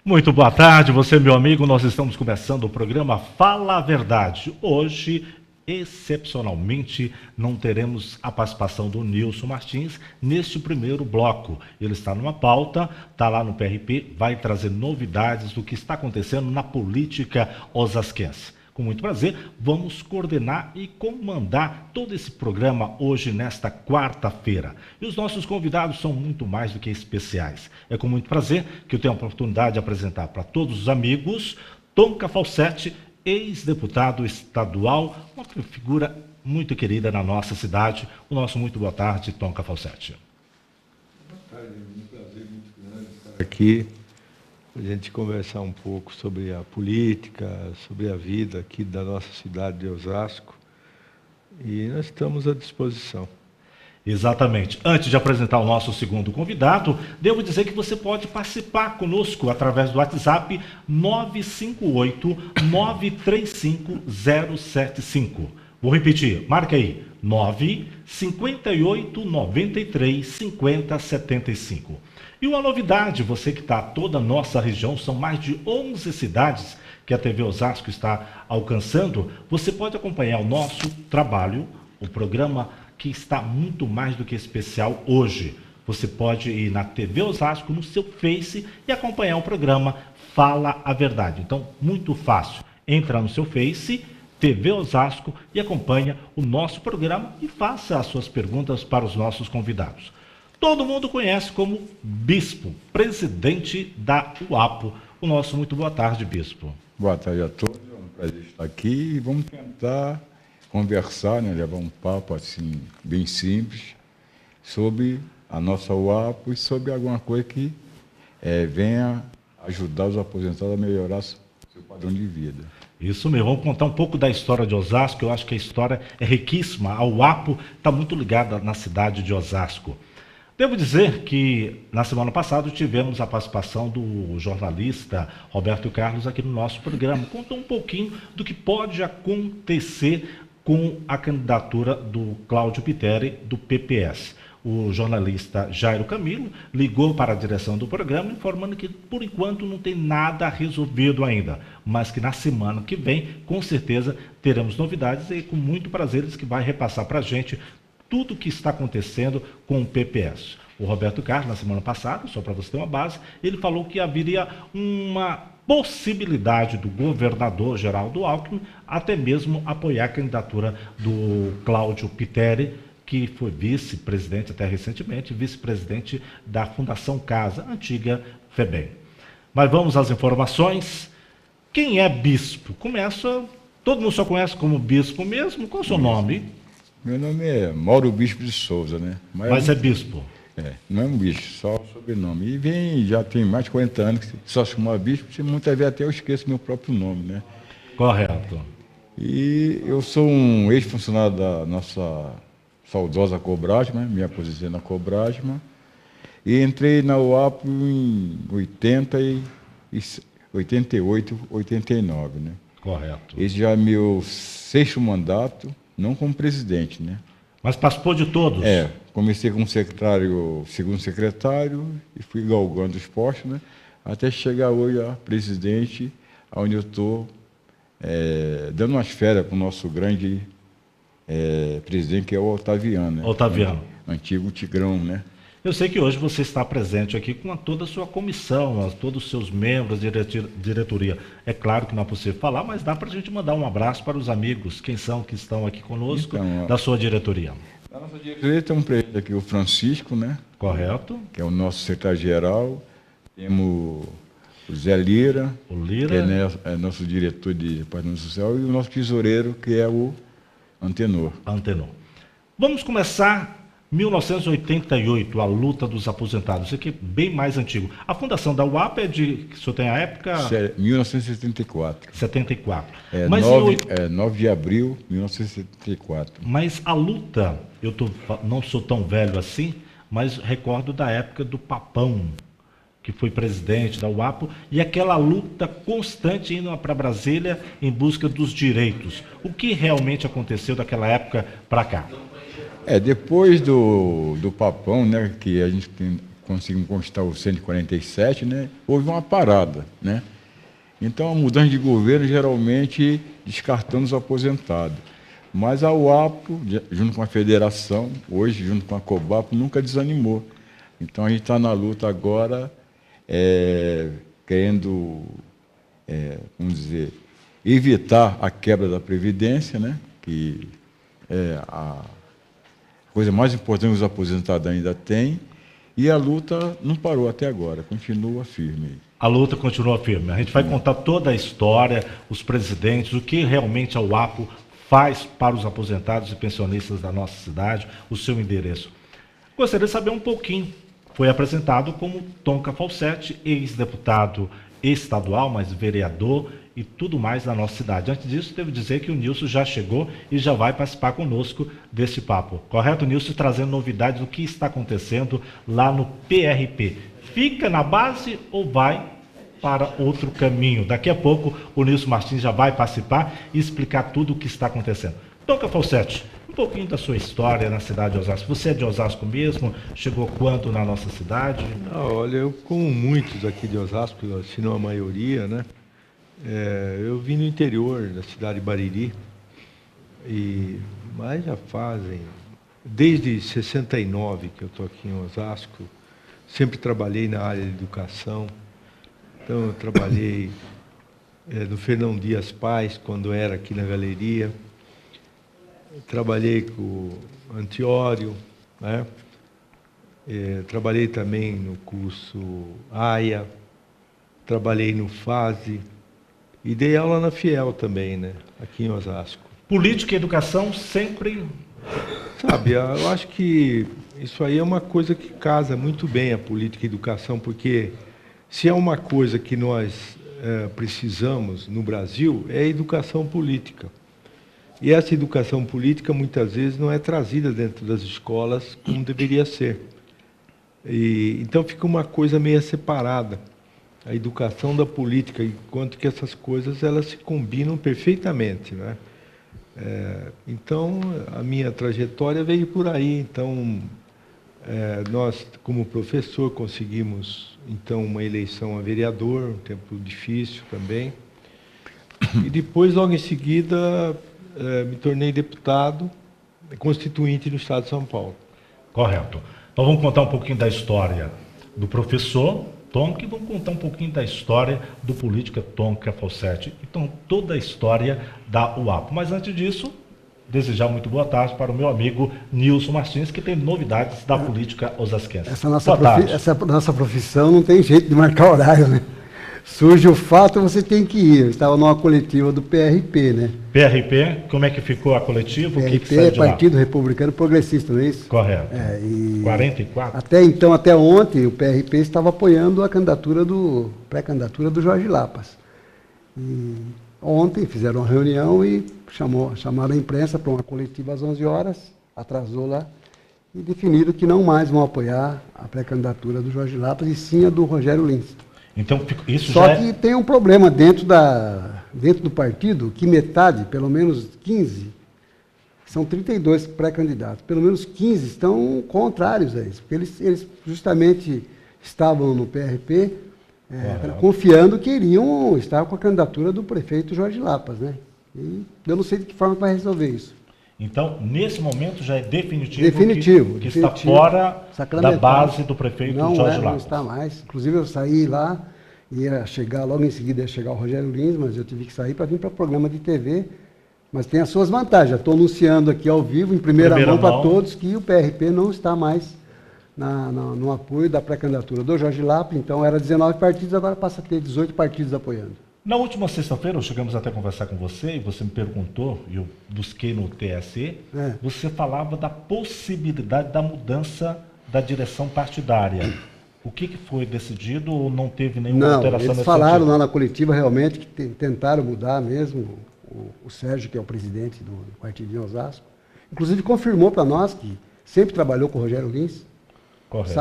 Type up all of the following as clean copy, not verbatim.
Muito boa tarde, você meu amigo, nós estamos começando o programa Fala a Verdade. Hoje, excepcionalmente, não teremos a participação do Nilson Martins neste primeiro bloco. Ele está numa pauta, está lá no PRP, vai trazer novidades do que está acontecendo na política osasquense. Com muito prazer, vamos coordenar e comandar todo esse programa hoje, nesta quarta-feira. E os nossos convidados são muito mais do que especiais. É com muito prazer que eu tenho a oportunidade de apresentar para todos os amigos Tonka Falsetti, ex-deputado estadual, uma figura muito querida na nossa cidade. O nosso muito boa tarde, Tonka Falsetti. Boa tarde, é um prazer muito grande estar aqui. A gente conversar um pouco sobre a política, sobre a vida aqui da nossa cidade de Osasco, e nós estamos à disposição. Exatamente. Antes de apresentar o nosso segundo convidado, devo dizer que você pode participar conosco através do WhatsApp 958-935-075. Vou repetir, marca aí, 958-93-5075. E uma novidade, você que está toda a nossa região, são mais de 11 cidades que a TV Osasco está alcançando, você pode acompanhar o nosso trabalho, o programa que está muito mais do que especial hoje. Você pode ir na TV Osasco, no seu Face, e acompanhar o programa Fala a Verdade. Então, muito fácil. Entra no seu Face, TV Osasco, e acompanha o nosso programa e faça as suas perguntas para os nossos convidados. Todo mundo conhece como Bispo, presidente da UAPO. O nosso muito boa tarde, Bispo. Boa tarde a todos, é um prazer estar aqui e vamos tentar conversar, né, levar um papo assim, bem simples, sobre a nossa UAPO e sobre alguma coisa que venha ajudar os aposentados a melhorar seu padrão de vida. Isso mesmo, vamos contar um pouco da história de Osasco. Eu acho que a história é riquíssima. A UAPO está muito ligada na cidade de Osasco. Devo dizer que na semana passada tivemos a participação do jornalista Roberto Carlos aqui no nosso programa. Contou um pouquinho do que pode acontecer com a candidatura do Cláudio Pitteri, do PPS. O jornalista Jairo Camilo ligou para a direção do programa informando que, por enquanto, não tem nada resolvido ainda, mas que na semana que vem, com certeza, teremos novidades e com muito prazer eles que vai repassar para a gente tudo o que está acontecendo com o PPS. O Roberto Carlos, na semana passada, só para você ter uma base, ele falou que haveria uma possibilidade do governador Geraldo Alckmin até mesmo apoiar a candidatura do Cláudio Pitteri, que foi vice-presidente até recentemente, vice-presidente da Fundação Casa, antiga FEBEM. Mas vamos às informações. Quem é bispo? Todo mundo só conhece como bispo mesmo? Qual é o seu nome? Meu nome é Mauro Bispo de Souza, né? Mas é bispo? Não é um bispo, só o sobrenome. E já tem mais de 40 anos que só se chama bispo, e muitas vezes até eu esqueço meu próprio nome, né? Correto. E eu sou um ex-funcionário da nossa saudosa Cobrasma, me aposentei na Cobrasma, e entrei na UAPO em 88, 89, né? Correto. Esse já é meu 6º mandato, não como presidente, né? Mas participou de todos? Comecei como segundo secretário, e fui galgando os postos, né? Até chegar hoje a presidente, onde eu estou dando umas férias para o nosso grande presidente, que é o Otaviano. Né? Otaviano. Antigo Tigrão, né? Eu sei que hoje você está presente aqui com toda a sua comissão, todos os seus membros de diretoria. É claro que não é possível falar, mas dá para a gente mandar um abraço para os amigos, quem são que estão aqui conosco, então, da sua diretoria. Na nossa diretoria tem um presidente aqui, o Francisco, né? Correto. Que é o nosso secretário-geral. Temos o Zé Lira, que é nosso diretor de Departamento Social, e o nosso tesoureiro, que é o Antenor. Vamos começar 1988, a luta dos aposentados. Isso aqui é bem mais antigo. A fundação da UAPO é de, o senhor tem a época? 1974. 74. 9 de abril de 1974. Mas a luta, não sou tão velho assim, mas recordo da época do Papão, que foi presidente da UAPO, e aquela luta constante indo para Brasília em busca dos direitos. O que realmente aconteceu daquela época para cá? Depois do Papão, né, que a gente conseguimos conquistar o 147, né, houve uma parada, né? Então, a mudança de governo, geralmente, descartando os aposentados. Mas a UAPO, junto com a federação, hoje, junto com a COBAPO, nunca desanimou. Então, a gente está na luta agora, querendo, vamos dizer, evitar a quebra da Previdência, né, que é a coisa mais importante que os aposentados ainda têm, e a luta não parou até agora, continua firme. A luta continua firme. A gente vai contar toda a história, os presidentes, o que realmente a UAPO faz para os aposentados e pensionistas da nossa cidade, o seu endereço. Gostaria de saber um pouquinho. Foi apresentado como Tonka Falsetti, ex-deputado estadual, mas vereador e tudo mais na nossa cidade. Antes disso, devo dizer que o Nilson já chegou e já vai participar conosco desse papo. Correto, Nilson? Trazendo novidades do que está acontecendo lá no PRP. Fica na base ou vai para outro caminho? Daqui a pouco o Nilson Martins já vai participar e explicar tudo o que está acontecendo. Tonka Falsetti, um pouquinho da sua história na cidade de Osasco. Você é de Osasco mesmo? Chegou quando na nossa cidade? Olha, eu, como muitos aqui de Osasco, se não a maioria, né? Eu vim no interior da cidade de Bariri, mas já fazem, desde 69 que eu estou aqui em Osasco, sempre trabalhei na área de educação. Então, eu trabalhei no Fernão Dias Pais, quando era aqui na galeria. Trabalhei com o Antiório, né? Trabalhei também no curso AIA, trabalhei no FASE e dei aula na Fiel também, né? Aqui em Osasco. Política e educação sempre... Sabe, eu acho que isso aí é uma coisa que casa muito bem a política e educação, porque se é uma coisa que nós precisamos no Brasil, é a educação política. E essa educação política, muitas vezes, não é trazida dentro das escolas como deveria ser. Então, fica uma coisa meio separada, a educação da política, enquanto que essas coisas elas se combinam perfeitamente, né? Então, a minha trajetória veio por aí. Então, nós, como professor, conseguimos, então, uma eleição a vereador, um tempo difícil também. E depois, logo em seguida, me tornei deputado constituinte do Estado de São Paulo. Correto. Então, vamos contar um pouquinho da história do professor Tonka e vamos contar um pouquinho da história do político Tonka Falsetti. Então, toda a história da UAPO. Mas antes disso, desejar muito boa tarde para o meu amigo Nilson Martins, que tem novidades da política osasquense. Essa nossa profissão não tem jeito de marcar horário, né? Surge o fato, você tem que ir. Eu estava numa coletiva do PRP, né? PRP, como é que ficou a coletiva? PRP o que é Partido Republicano Progressista, não é isso? Correto. 44? Até ontem, o PRP estava apoiando a pré-candidatura do Jorge Lapas. E ontem fizeram uma reunião e chamaram a imprensa para uma coletiva às 11 horas, atrasou lá, e definiram que não mais vão apoiar a pré-candidatura do Jorge Lapas, e sim a do Rogério Lins. Então, isso Só já que tem um problema dentro do partido, que metade, pelo menos 15, são 32 pré-candidatos, pelo menos 15 estão contrários a isso, porque eles justamente estavam no PRP confiando que iriam estar com a candidatura do prefeito Jorge Lapas, né? E eu não sei de que forma vai resolver isso. Então, nesse momento já é definitivo que está fora da base do prefeito Jorge Lapas. Não está mais. Inclusive, eu saí lá, logo em seguida ia chegar o Rogério Lins, mas eu tive que sair para vir para o programa de TV. Mas tem as suas vantagens. Já estou anunciando aqui ao vivo, em primeira mão para todos, que o PRP não está mais no apoio da pré-candidatura do Jorge Lapas. Então, era 19 partidos, agora passa a ter 18 partidos apoiando. Na última sexta-feira, chegamos até a conversar com você, e você me perguntou, e eu busquei no TSE, você falava da possibilidade da mudança da direção partidária. O que foi decidido ou não teve nenhuma alteração nesse sentido? Eles falaram lá na coletiva realmente que tentaram mudar mesmo, o Sérgio, que é o presidente do partido de Osasco, inclusive confirmou para nós que sempre trabalhou com o Rogério Lins. Correto.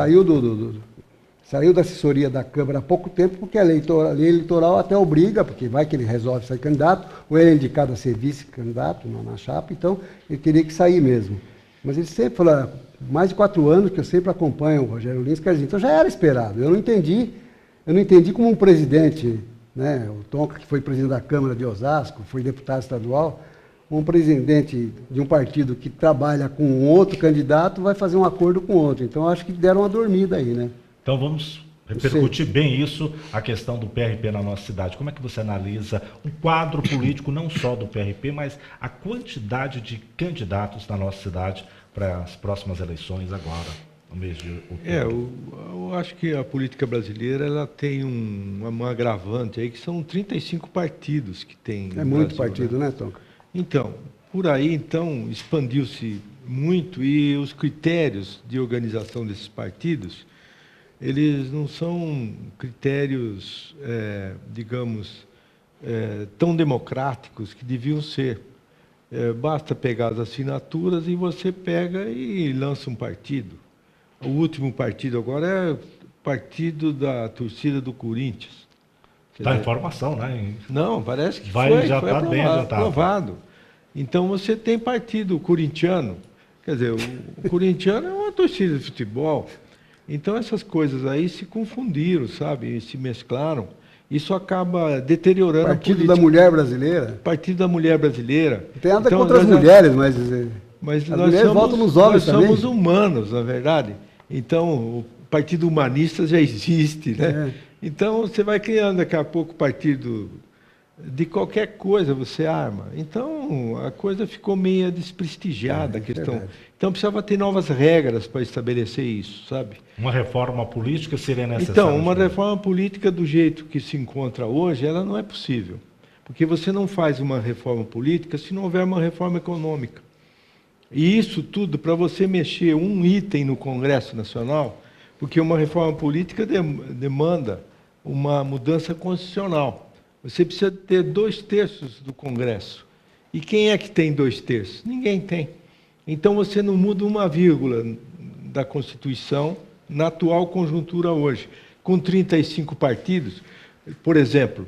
Saiu da assessoria da Câmara há pouco tempo, porque a lei eleitoral até obriga, porque vai que ele resolve ser candidato, ou ele é indicado a ser vice-candidato na chapa, então ele teria que sair mesmo. Mas ele sempre falou, mais de 4 anos que eu sempre acompanho o Rogério Lins, quer dizer, então já era esperado. Eu não entendi como um presidente, né, o Tonka, que foi presidente da Câmara de Osasco, foi deputado estadual, um presidente de um partido que trabalha com um outro candidato vai fazer um acordo com outro. Então, eu acho que deram uma dormida aí, né? Então vamos repercutir bem isso, a questão do PRP na nossa cidade. Como é que você analisa o quadro político, não só do PRP, mas a quantidade de candidatos na nossa cidade para as próximas eleições agora, no mês de outubro? Eu acho que a política brasileira ela tem um agravante aí, que são 35 partidos que tem. É muito partido, né, Tonka? Então, por aí, então, expandiu-se muito e os critérios de organização desses partidos, eles não são critérios, digamos, tão democráticos que deviam ser. Basta pegar as assinaturas e você pega e lança um partido. O último partido agora é o partido da torcida do Corinthians. Está em formação, né? Não, parece que já foi está bem aprovado. Então você tem partido corintiano. Quer dizer, o corintiano é uma torcida de futebol. Então essas coisas aí se confundiram, sabe? E se mesclaram. Isso acaba deteriorando Partido a política. da Mulher Brasileira. Partido da Mulher Brasileira. Não tem nada Então, contra as mulheres, mas as as mulheres votam nos homens também. Nós somos humanos, na verdade. Então, o Partido Humanista já existe, né? Então, você vai criando daqui a pouco partido de qualquer coisa, você arma. Então, a coisa ficou meio desprestigiada, a questão. Verdade. Então, precisava ter novas regras para estabelecer isso, sabe? Uma reforma política seria necessária? Então, uma reforma política do jeito que se encontra hoje, ela não é possível. Porque você não faz uma reforma política se não houver uma reforma econômica. E isso tudo, para você mexer um item no Congresso Nacional, porque uma reforma política demanda uma mudança constitucional. Você precisa ter 2/3 do Congresso. E quem é que tem 2/3? Ninguém tem. Então você não muda uma vírgula da Constituição na atual conjuntura hoje. Com 35 partidos, por exemplo,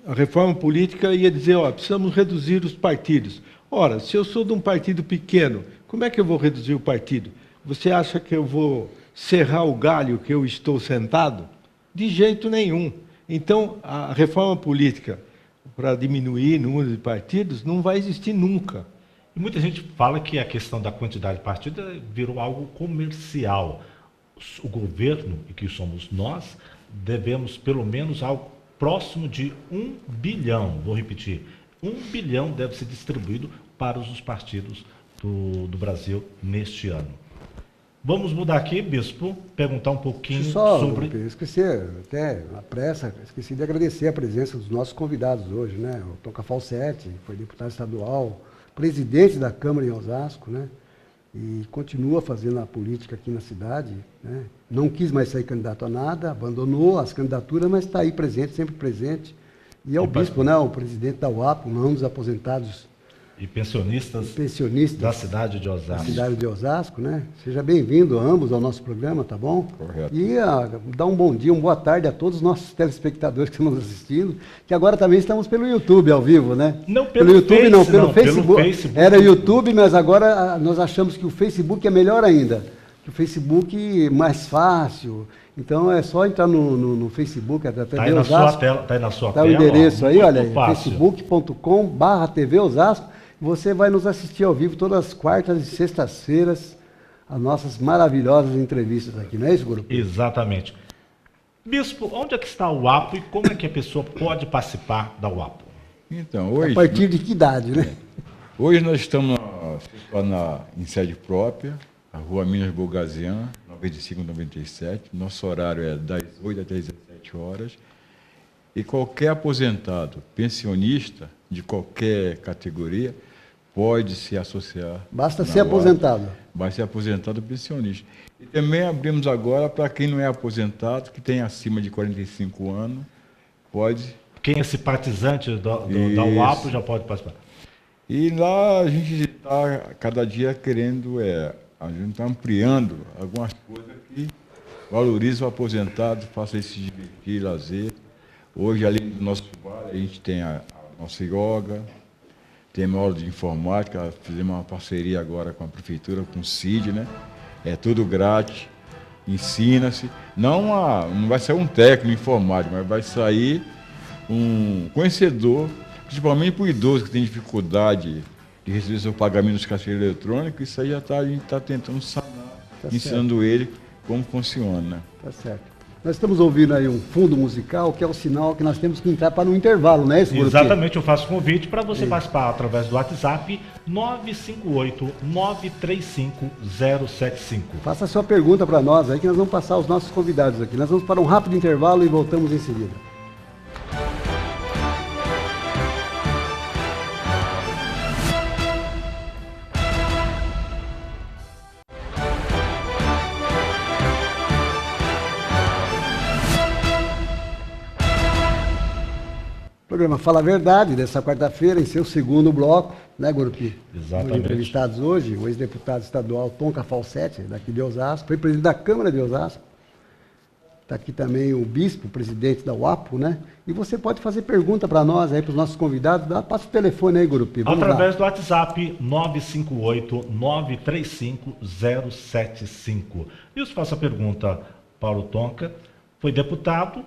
a reforma política ia dizer, precisamos reduzir os partidos. Ora, se eu sou de um partido pequeno, como é que eu vou reduzir o partido? Você acha que eu vou serrar o galho que eu estou sentado? De jeito nenhum. Então, a reforma política para diminuir o número de partidos não vai existir nunca. E muita gente fala que a questão da quantidade de partidos virou algo comercial. O governo, e que somos nós, devemos pelo menos algo próximo de 1 bilhão, vou repetir, 1 bilhão deve ser distribuído para os partidos do Brasil neste ano. Vamos mudar aqui, Bispo, perguntar um pouquinho sobre... Esqueci, até a pressa, esqueci de agradecer a presença dos nossos convidados hoje, né? O Tonka Falsetti, foi deputado estadual, presidente da Câmara em Osasco, né? E continua fazendo a política aqui na cidade, né? Não quis mais sair candidato a nada, abandonou as candidaturas, mas está aí presente, sempre presente. E é o bispo, né? O presidente da UAP, um dos aposentados e pensionistas da cidade de Osasco. Da cidade de Osasco, né? Seja bem-vindo ambos ao nosso programa, tá bom? Correto. E dá um bom dia, uma boa tarde a todos os nossos telespectadores que estão nos assistindo, que agora também estamos pelo YouTube ao vivo, né? Não pelo YouTube, Face, não, pelo Facebook. Pelo Facebook. Era YouTube, mas agora nós achamos que o Facebook é melhor ainda. Que o Facebook é mais fácil. Então é só entrar no Facebook, até TV Osasco. Está aí na sua tela. Está o endereço aí, olha aí, fácil. facebook.com/TV Osasco. Você vai nos assistir ao vivo todas as quartas e sextas-feiras, as nossas maravilhosas entrevistas aqui, não é isso, Grupo? Exatamente. Bispo, onde é que está o UAPO e como é que a pessoa pode participar da UAPO? Então, hoje... A partir de que idade, né? Hoje nós estamos em sede própria, a Rua Minas Bogazian, 95-97. Nosso horário é das 8 até as 17 horas. E qualquer aposentado, pensionista, de qualquer categoria, pode se associar. Basta ser aposentado. Basta ser aposentado ou pensionista. E também abrimos agora para quem não é aposentado, que tem acima de 45 anos, pode... Quem é simpatizante da UAPO já pode participar. E lá a gente está, cada dia, querendo... a gente está ampliando algumas coisas que valorizam o aposentado, faça ele se divertir, lazer. Hoje, além do nosso bar, a gente tem a nossa yoga, temos aula de informática, fizemos uma parceria agora com a prefeitura, com o CID, né? É tudo grátis, ensina-se. Não vai sair um técnico informático, mas vai sair um conhecedor, principalmente para o idoso que tem dificuldade de receber seu pagamento nos caixeiros eletrônicos. Isso aí a gente está tentando sanar, ensinando ele como funciona, né? Tá certo. Nós estamos ouvindo aí um fundo musical, que é o sinal que nós temos que entrar para um intervalo, não é isso, Gurupi? Exatamente, eu faço convite para você participar através do WhatsApp 958-935-075. Faça a sua pergunta para nós aí, que nós vamos passar os nossos convidados aqui. Nós vamos para um rápido intervalo e voltamos em seguida. Programa Fala a Verdade, dessa quarta-feira, em seu segundo bloco, né, Gurupi? Exatamente. Os entrevistados hoje, o ex-deputado estadual Tonka Falsetti, daqui de Osasco, foi presidente da Câmara de Osasco. Está aqui também o bispo, presidente da UAPO, né? E você pode fazer pergunta para nós aí, para os nossos convidados. Passa o telefone aí, Gurupi. Através do WhatsApp 958-935-075. E eu faço a pergunta, Paulo Tonka, foi deputado.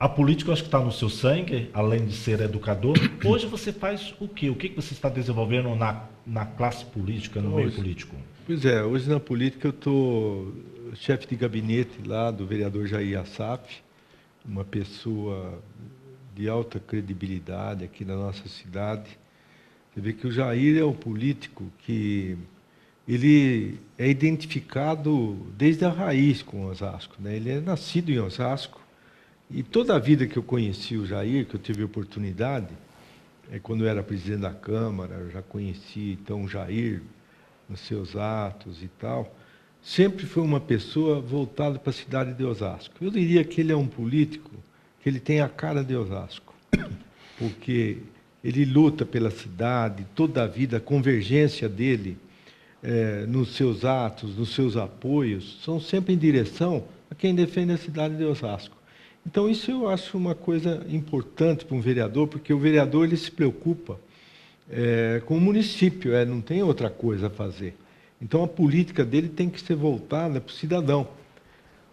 A política, eu acho que está no seu sangue, além de ser educador. Hoje você faz o quê? O que você está desenvolvendo na classe política, no meio político? Pois é, hoje na política eu estou chefe de gabinete lá do vereador Jair Assaf, uma pessoa de alta credibilidade aqui na nossa cidade. Você vê que o Jair é um político que ele é identificado desde a raiz com Osasco, né? Ele é nascido em Osasco. E toda a vida que eu conheci o Jair, que eu tive a oportunidade, quando eu era presidente da Câmara, eu já conheci então o Jair nos seus atos e tal, sempre foi uma pessoa voltada para a cidade de Osasco. Eu diria que ele é um político que ele tem a cara de Osasco, porque ele luta pela cidade, toda a vida, a convergência dele nos seus atos, nos seus apoios, são sempre em direção a quem defende a cidade de Osasco. Então, isso eu acho uma coisa importante para um vereador, porque o vereador ele se preocupa com o município, não tem outra coisa a fazer. Então, a política dele tem que ser voltada para o cidadão.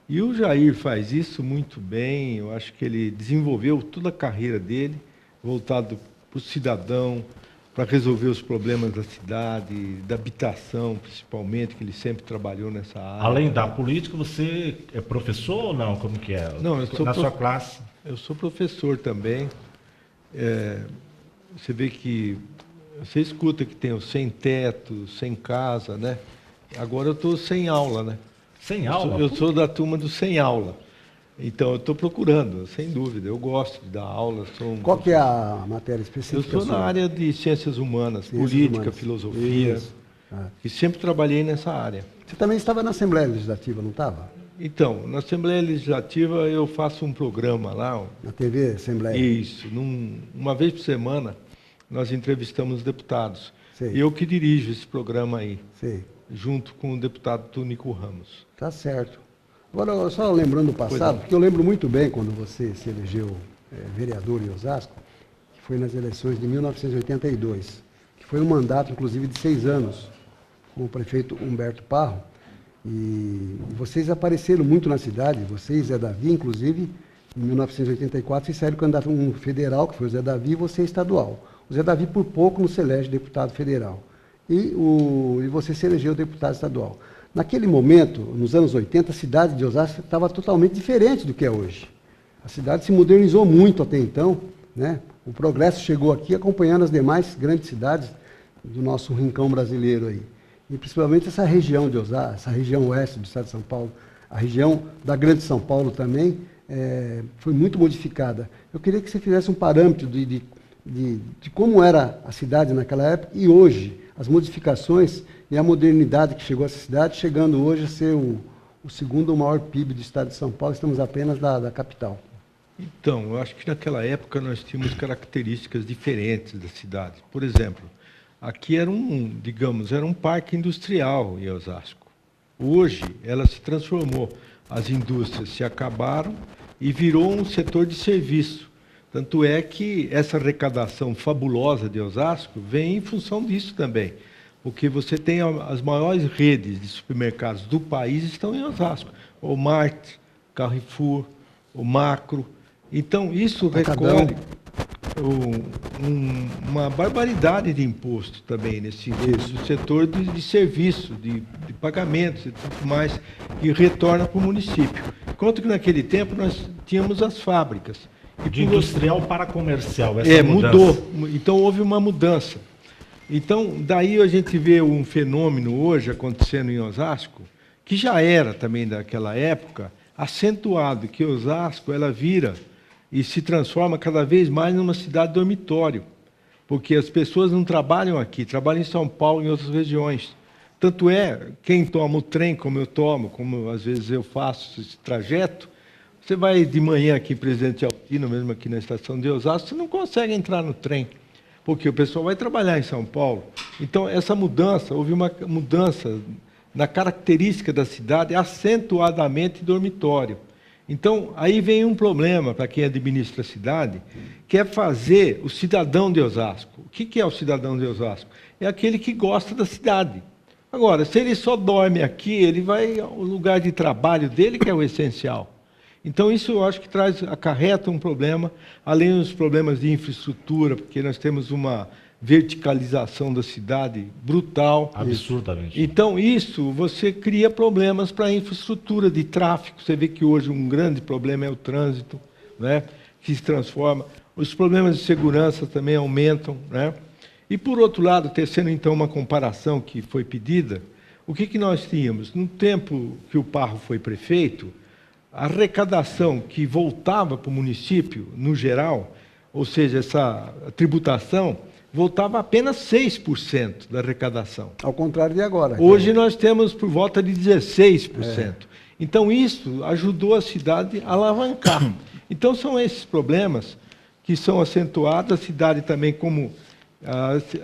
E o Jair faz isso muito bem, eu acho que ele desenvolveu toda a carreira dele, voltado para o cidadão, para resolver os problemas da cidade, da habitação, principalmente, que ele sempre trabalhou nessa área. Além da política, você é professor ou não? Como que é? Não, eu sou na sua classe? Eu sou professor também. Você vê que você escuta que tem o sem teto, sem casa, né? Agora eu estou sem aula, né? Sem aula? Eu sou da turma do sem aula. Então, eu estou procurando, sem dúvida. Eu gosto de dar aula. Qual que é a matéria específica? Eu estou na área de ciências humanas, política, filosofia, e sempre trabalhei nessa área. Você também estava na Assembleia Legislativa, não estava? Então, na Assembleia Legislativa eu faço um programa lá. Na TV Assembleia? Isso. Uma vez por semana, nós entrevistamos deputados. Sei. E eu que dirijo esse programa aí, Sei. junto com o deputado Túnico Ramos. Tá certo. Agora, só lembrando o passado, porque eu lembro muito bem quando você se elegeu vereador em Osasco, que foi nas eleições de 1982, que foi um mandato, inclusive, de 6 anos, com o prefeito Humberto Parro. E vocês apareceram muito na cidade, você e Zé Davi, inclusive, em 1984, vocês saíram candidato um federal, que foi o Zé Davi, e você estadual. O Zé Davi, por pouco, não se elege deputado federal. E você se elegeu deputado estadual. Naquele momento, nos anos 80, a cidade de Osasco estava totalmente diferente do que é hoje. A cidade se modernizou muito até então, né? O progresso chegou aqui acompanhando as demais grandes cidades do nosso rincão brasileiro aí. E principalmente essa região de Osasco, essa região oeste do estado de São Paulo, a região da Grande São Paulo também, foi muito modificada. Eu queria que você fizesse um parâmetro de como era a cidade naquela época e hoje, as modificações e a modernidade que chegou a essa cidade, chegando hoje a ser o segundo maior PIB do estado de São Paulo, estamos apenas da capital. Então, eu acho que naquela época nós tínhamos características diferentes da cidade. Por exemplo, aqui era um parque industrial em Osasco. Hoje, ela se transformou. As indústrias se acabaram e virou um setor de serviço. Tanto é que essa arrecadação fabulosa de Osasco vem em função disso também. Porque você tem as maiores redes de supermercados do país estão em Osasco. O Walmart, Carrefour, o Macro. Então, isso recolhe uma barbaridade de imposto também no setor de serviço, de pagamentos e tudo mais, que retorna para o município. Enquanto que naquele tempo nós tínhamos as fábricas. De industrial para comercial, essa mudança. Mudou. Então houve uma mudança. Então, daí a gente vê um fenômeno hoje acontecendo em Osasco, que já era também daquela época, acentuado, que Osasco ela vira e se transforma cada vez mais numa cidade dormitório, porque as pessoas não trabalham aqui, trabalham em São Paulo e em outras regiões. Tanto é, quem toma o trem, como eu tomo, como às vezes eu faço esse trajeto, você vai de manhã aqui em Presidente Altino, mesmo aqui na estação de Osasco, você não consegue entrar no trem, porque o pessoal vai trabalhar em São Paulo. Então, essa mudança, houve uma mudança na característica da cidade, acentuadamente dormitório. Então, aí vem um problema para quem administra a cidade, que é fazer o cidadão de Osasco. O que é o cidadão de Osasco? É aquele que gosta da cidade. Agora, se ele só dorme aqui, ele vai ao lugar de trabalho dele, que é o essencial. Então, isso eu acho que acarreta um problema, além dos problemas de infraestrutura, porque nós temos uma verticalização da cidade brutal. Absurdamente. Então, isso, você cria problemas para a infraestrutura de tráfego. Você vê que hoje um grande problema é o trânsito, né, que se transforma. Os problemas de segurança também aumentam, né? E, por outro lado, tecendo então uma comparação que foi pedida, o que nós tínhamos? No tempo que o Parro foi prefeito, a arrecadação que voltava para o município, no geral, ou seja, essa tributação, voltava apenas 6% da arrecadação. Ao contrário de agora. Hoje nós temos por volta de 16%. Então, isso ajudou a cidade a alavancar. Então, são esses problemas que são acentuados. A cidade também, como...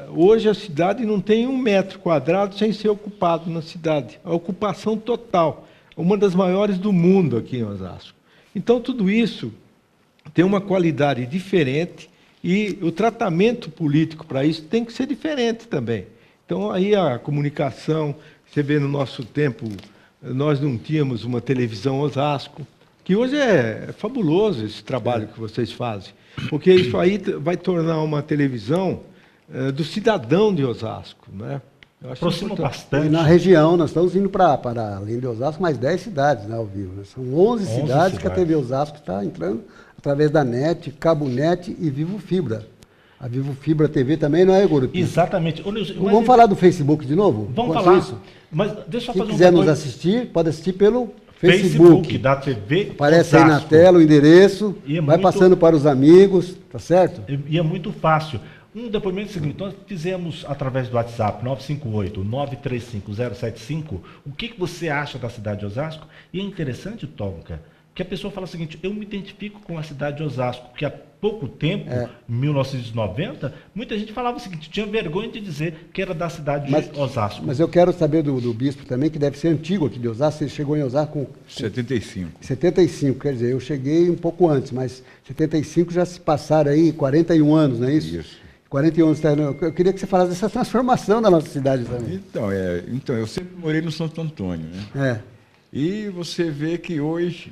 hoje a cidade não tem 1 metro quadrado sem ser ocupado na cidade. A ocupação total. Uma das maiores do mundo aqui em Osasco. Então, tudo isso tem uma qualidade diferente e o tratamento político para isso tem que ser diferente também. Então, aí a comunicação, você vê no nosso tempo, nós não tínhamos uma televisão Osasco, que hoje é fabuloso esse trabalho que vocês fazem, porque isso aí vai tornar uma televisão do cidadão de Osasco, né? Aproxima bastante. E na região, nós estamos indo para além de Osasco, mais 10 cidades, né, ao vivo. Né? São 11 cidades que a TV Osasco está entrando através da NET, Cabo NET e Vivo Fibra. A Vivo Fibra TV também não é, Gurupi? Exatamente. Vamos falar do Facebook de novo? Vamos falar. Isso? Mas deixa eu Quem fazer quiser nos assistir, pode assistir pelo Facebook da TV Aparece Osasco. aí na tela o endereço, vai passando para os amigos, tá certo? E é muito fácil. Um depoimento seguinte, nós fizemos através do WhatsApp 958-935-075 o que você acha da cidade de Osasco. E é interessante, Tonka, que a pessoa fala o seguinte: eu me identifico com a cidade de Osasco, que há pouco tempo, em 1990, muita gente falava o seguinte, tinha vergonha de dizer que era da cidade de Osasco. Mas eu quero saber do bispo também, que deve ser antigo aqui de Osasco. Você chegou em Osasco com 75. 75, quer dizer, eu cheguei um pouco antes, mas 75 já se passaram aí 41 anos, não é isso? Isso. 41 anos. Eu queria que você falasse dessa transformação da nossa cidade também. Então eu sempre morei no Santo Antônio, né? E você vê que hoje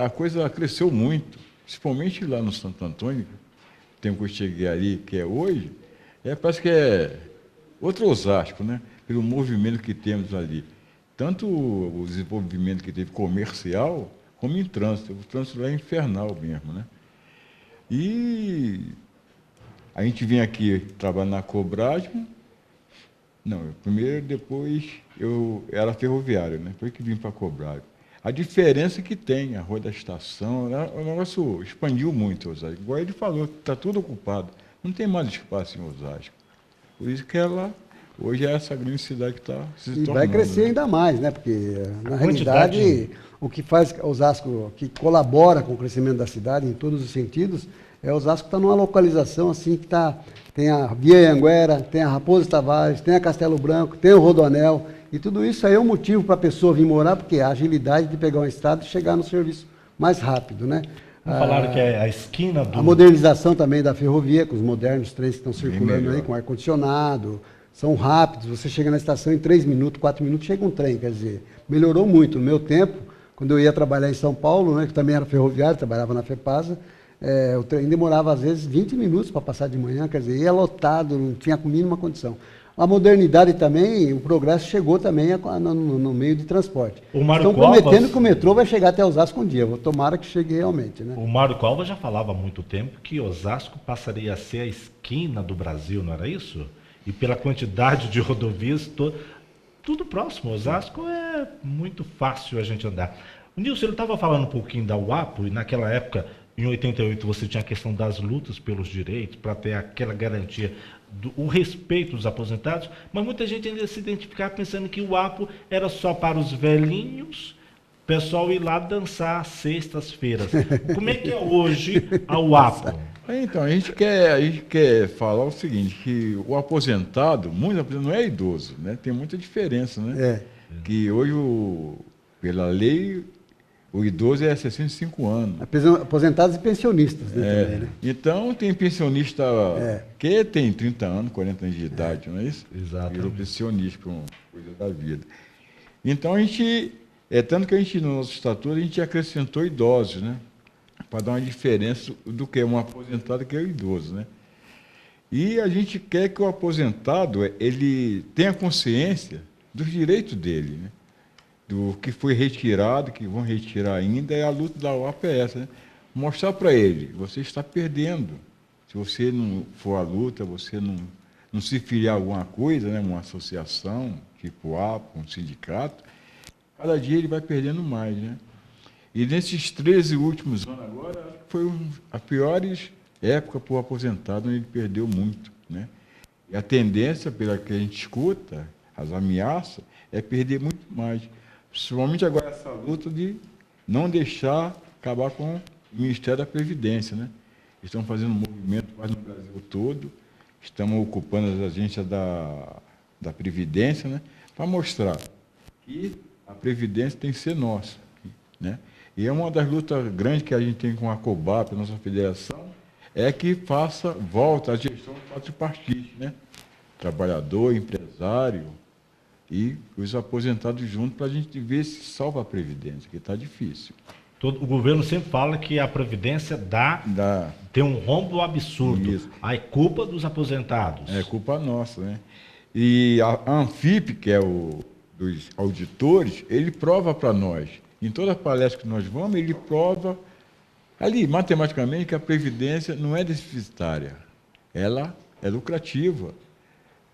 a coisa cresceu muito, principalmente lá no Santo Antônio, o tempo que eu cheguei ali, que é hoje, parece que é outro Osasco, né? Pelo movimento que temos ali. Tanto o desenvolvimento que teve comercial, como em trânsito. O trânsito lá é infernal mesmo, né? E a gente vinha aqui trabalhar na Cobrasma. Não, primeiro, depois eu era ferroviário, né? Depois que vim para Cobrasma. A diferença que tem, a Rua da Estação, o negócio expandiu muito Osasco. Igual ele falou, está tudo ocupado. Não tem mais espaço em Osasco. Por isso que ela, hoje, é essa grande cidade que está se tornando. E vai crescer ainda mais, né? Porque, na realidade, o que faz Osasco, que colabora com o crescimento da cidade em todos os sentidos, Osasco está numa localização assim que tem a Via Anhanguera, tem a Raposo Tavares, tem a Castelo Branco, tem o Rodoanel, e tudo isso aí é um motivo para a pessoa vir morar, porque a agilidade de pegar uma estrada e chegar no serviço mais rápido, né? Falaram que é a esquina do... A modernização também da ferrovia, com os modernos trens que estão circulando melhor. aí, com ar-condicionado, são rápidos, você chega na estação em 3 minutos, 4 minutos, chega um trem, quer dizer, melhorou muito. No meu tempo, quando eu ia trabalhar em São Paulo, né, que também era ferroviário, trabalhava na FEPASA, o trem demorava às vezes 20 minutos para passar de manhã, quer dizer, ia lotado, não tinha a mínima condição. A modernidade também, o progresso chegou também no meio de transporte. O Mário Estão Covas- prometendo que o metrô vai chegar até Osasco um dia. Tomara que chegue realmente, né? O Mário Covas já falava há muito tempo que Osasco passaria a ser a esquina do Brasil, não era isso? E pela quantidade de rodovias, tudo próximo. Osasco é muito fácil a gente andar. O Nilson, ele estava falando um pouquinho da UAPO, e naquela época, em 88, você tinha a questão das lutas pelos direitos, para ter aquela garantia, o respeito dos aposentados, mas muita gente ainda se identificava pensando que o APO era só para os velhinhos, o pessoal ir lá dançar sextas-feiras. Como é que é hoje a UAPO? Então, a gente quer falar o seguinte, que o aposentado, não é idoso, né? Tem muita diferença, né? Que hoje, pela lei, o idoso é 65 anos. Aposentados e pensionistas, né, também, né? Então, tem pensionista que tem 30 anos, 40 anos de idade, não é isso? Exatamente. Virou pensionista por uma coisa da vida. Então, tanto que a gente, no nosso estatuto, a gente acrescentou idosos, né? Para dar uma diferença do que é um aposentado e que é o idoso, né? E a gente quer que o aposentado, ele tenha consciência dos direitos dele, né? Do que foi retirado, que vão retirar ainda, é a luta da UAPS, né? Mostrar para ele, você está perdendo. Se você não for à luta, você não se filiar a alguma coisa, né? Uma associação, tipo APO, um sindicato, cada dia ele vai perdendo mais, né? E nesses 13 últimos anos agora, foi a piores época para o aposentado, onde ele perdeu muito, né? E a tendência, pela que a gente escuta, as ameaças, é perder muito mais. Principalmente agora essa luta de não deixar acabar com o Ministério da Previdência, né? Estão fazendo um movimento quase no Brasil todo, estamos ocupando as agências da Previdência, né? Para mostrar que a Previdência tem que ser nossa, né? E é uma das lutas grandes que a gente tem com a COBAP, a nossa federação, é que volta a gestão quadripartite, né? Trabalhador, empresário e os aposentados juntos, para a gente ver se salva a Previdência, que está difícil. O governo sempre fala que a Previdência tem um rombo absurdo. Isso. Aí é culpa dos aposentados. É culpa nossa, né? E a Anfip, que é dos auditores, ele prova para nós. Em toda palestra que nós vamos, ele prova ali, matematicamente, que a Previdência não é deficitária. Ela é lucrativa.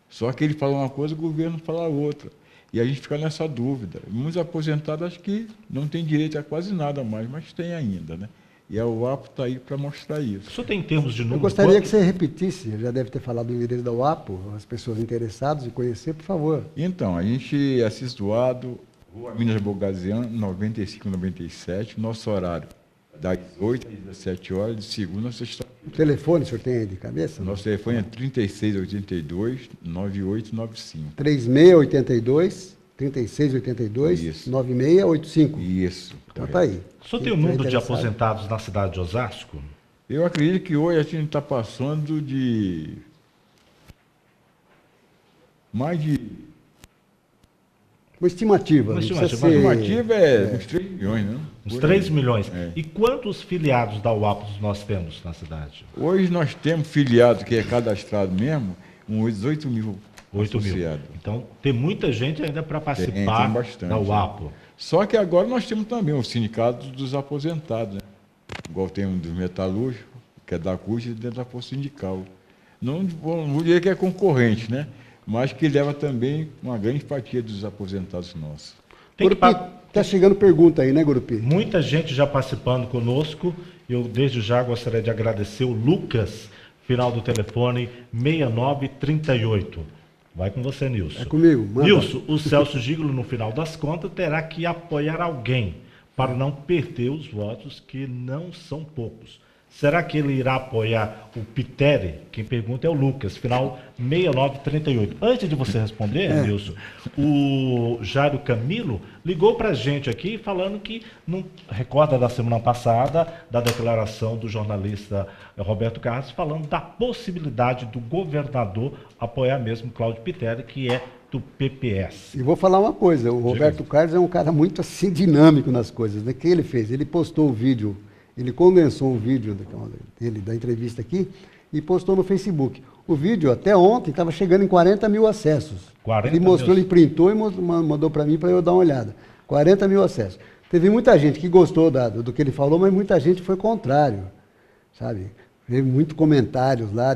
Só que ele fala uma coisa, o governo fala outra. E a gente fica nessa dúvida. Muitos aposentados acho que não têm direito a quase nada mais, mas tem ainda, né? E a UAPO está aí para mostrar isso. O senhor tem termos de número? Eu gostaria que você repetisse, já deve ter falado o endereço da UAPO, as pessoas interessadas em conhecer, por favor. Então, a gente é situado, Rua Minas Bogazian, 9597, nosso horário das 8 às 17 horas, de segunda a sexta. O telefone, o senhor tem aí de cabeça? Nosso telefone é 3682-9895. 3682 Isso. 9685. Isso. Então tá aí. O senhor tem o número de aposentados na cidade de Osasco? Eu acredito que hoje a gente está passando de mais de... Uma estimativa. Uma não estimativa. precisa A ser- estimativa é uns 3 milhões, né? Uns Por 3 aí. milhões. É. E quantos filiados da UAPO nós temos na cidade? Hoje nós temos filiado, que é cadastrado mesmo, uns 8 mil 8 mil. associados. Então, tem muita gente ainda para participar tem bastante, da UAPO. Só que agora nós temos também o sindicato dos aposentados, né? Igual tem um dos metalúrgicos, que é da CUT, e dentro da Força Sindical. Não vou dizer que é concorrente, né? Mas que leva também uma grande fatia dos aposentados nossos. Tem que Gurupi, tá chegando pergunta aí, né, Gurupi? Muita gente já participando conosco. Eu, desde já, gostaria de agradecer o Lucas, final do telefone 6938. Vai com você, Nilson. É comigo, manda. Nilson, o Celso Gigolo, no final das contas, terá que apoiar alguém para não perder os votos, que não são poucos. Será que ele irá apoiar o Pitteri? Quem pergunta é o Lucas, final 6938. Antes de você responder, Nilson, o Jairo Camilo ligou para a gente aqui falando que não recorda da semana passada da declaração do jornalista Roberto Carlos falando da possibilidade do governador apoiar mesmo Cláudio Pitteri, que é do PPS. E vou falar uma coisa, o Roberto Carlos é um cara muito assim dinâmico nas coisas, né? O que ele fez? Ele postou o vídeo, ele condensou um vídeo dele, da entrevista aqui, e postou no Facebook. O vídeo, até ontem, estava chegando em 40 mil acessos. 40 ele mostrou, mil. ele printou e mandou para mim para eu dar uma olhada. 40 mil acessos. Teve muita gente que gostou do que ele falou, mas muita gente foi contrário, sabe? Teve muitos comentários lá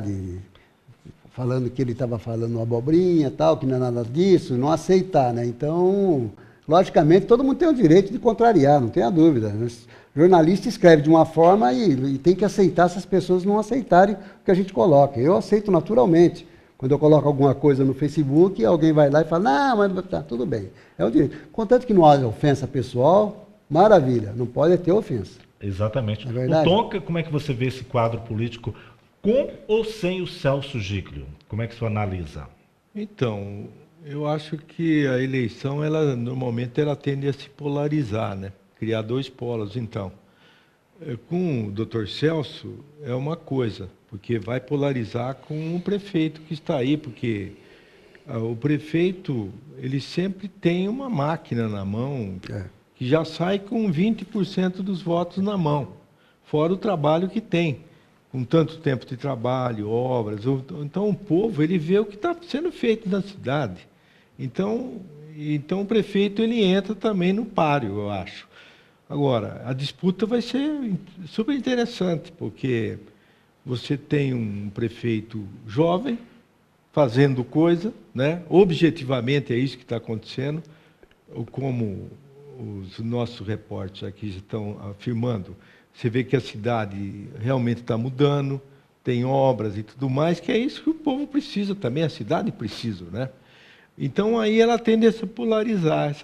falando que ele estava falando uma abobrinha, tal, que não é nada disso, não aceitar, né? Então, logicamente, todo mundo tem o direito de contrariar, não tenha dúvida. O jornalista escreve de uma forma e tem que aceitar se as pessoas não aceitarem o que a gente coloca. Eu aceito naturalmente. Quando eu coloco alguma coisa no Facebook, alguém vai lá e fala, não, mas tá tudo bem. É o direito. Contanto que não haja ofensa pessoal, maravilha, não pode ter ofensa. Exatamente. É verdade? O Tonka, como é que você vê esse quadro político com ou sem o Celso Giglio? Como é que você analisa? Então, eu acho que a eleição, normalmente, ela tende a se polarizar, né? Criar dois polos, então. Com o doutor Celso, é uma coisa, porque vai polarizar com o prefeito que está aí, porque o prefeito, ele sempre tem uma máquina na mão, que já sai com 20% dos votos na mão, fora o trabalho que tem, com tanto tempo de trabalho, obras. Então, o povo, ele vê o que está sendo feito na cidade. Então, o prefeito, ele entra também no páreo, eu acho. Agora, a disputa vai ser super interessante, porque você tem um prefeito jovem, fazendo coisa, né? Objetivamente é isso que está acontecendo, como os nossos repórteres aqui estão afirmando. Você vê que a cidade realmente está mudando, tem obras e tudo mais, que é isso que o povo precisa também, a cidade precisa, né? Então, aí ela tende a se polarizar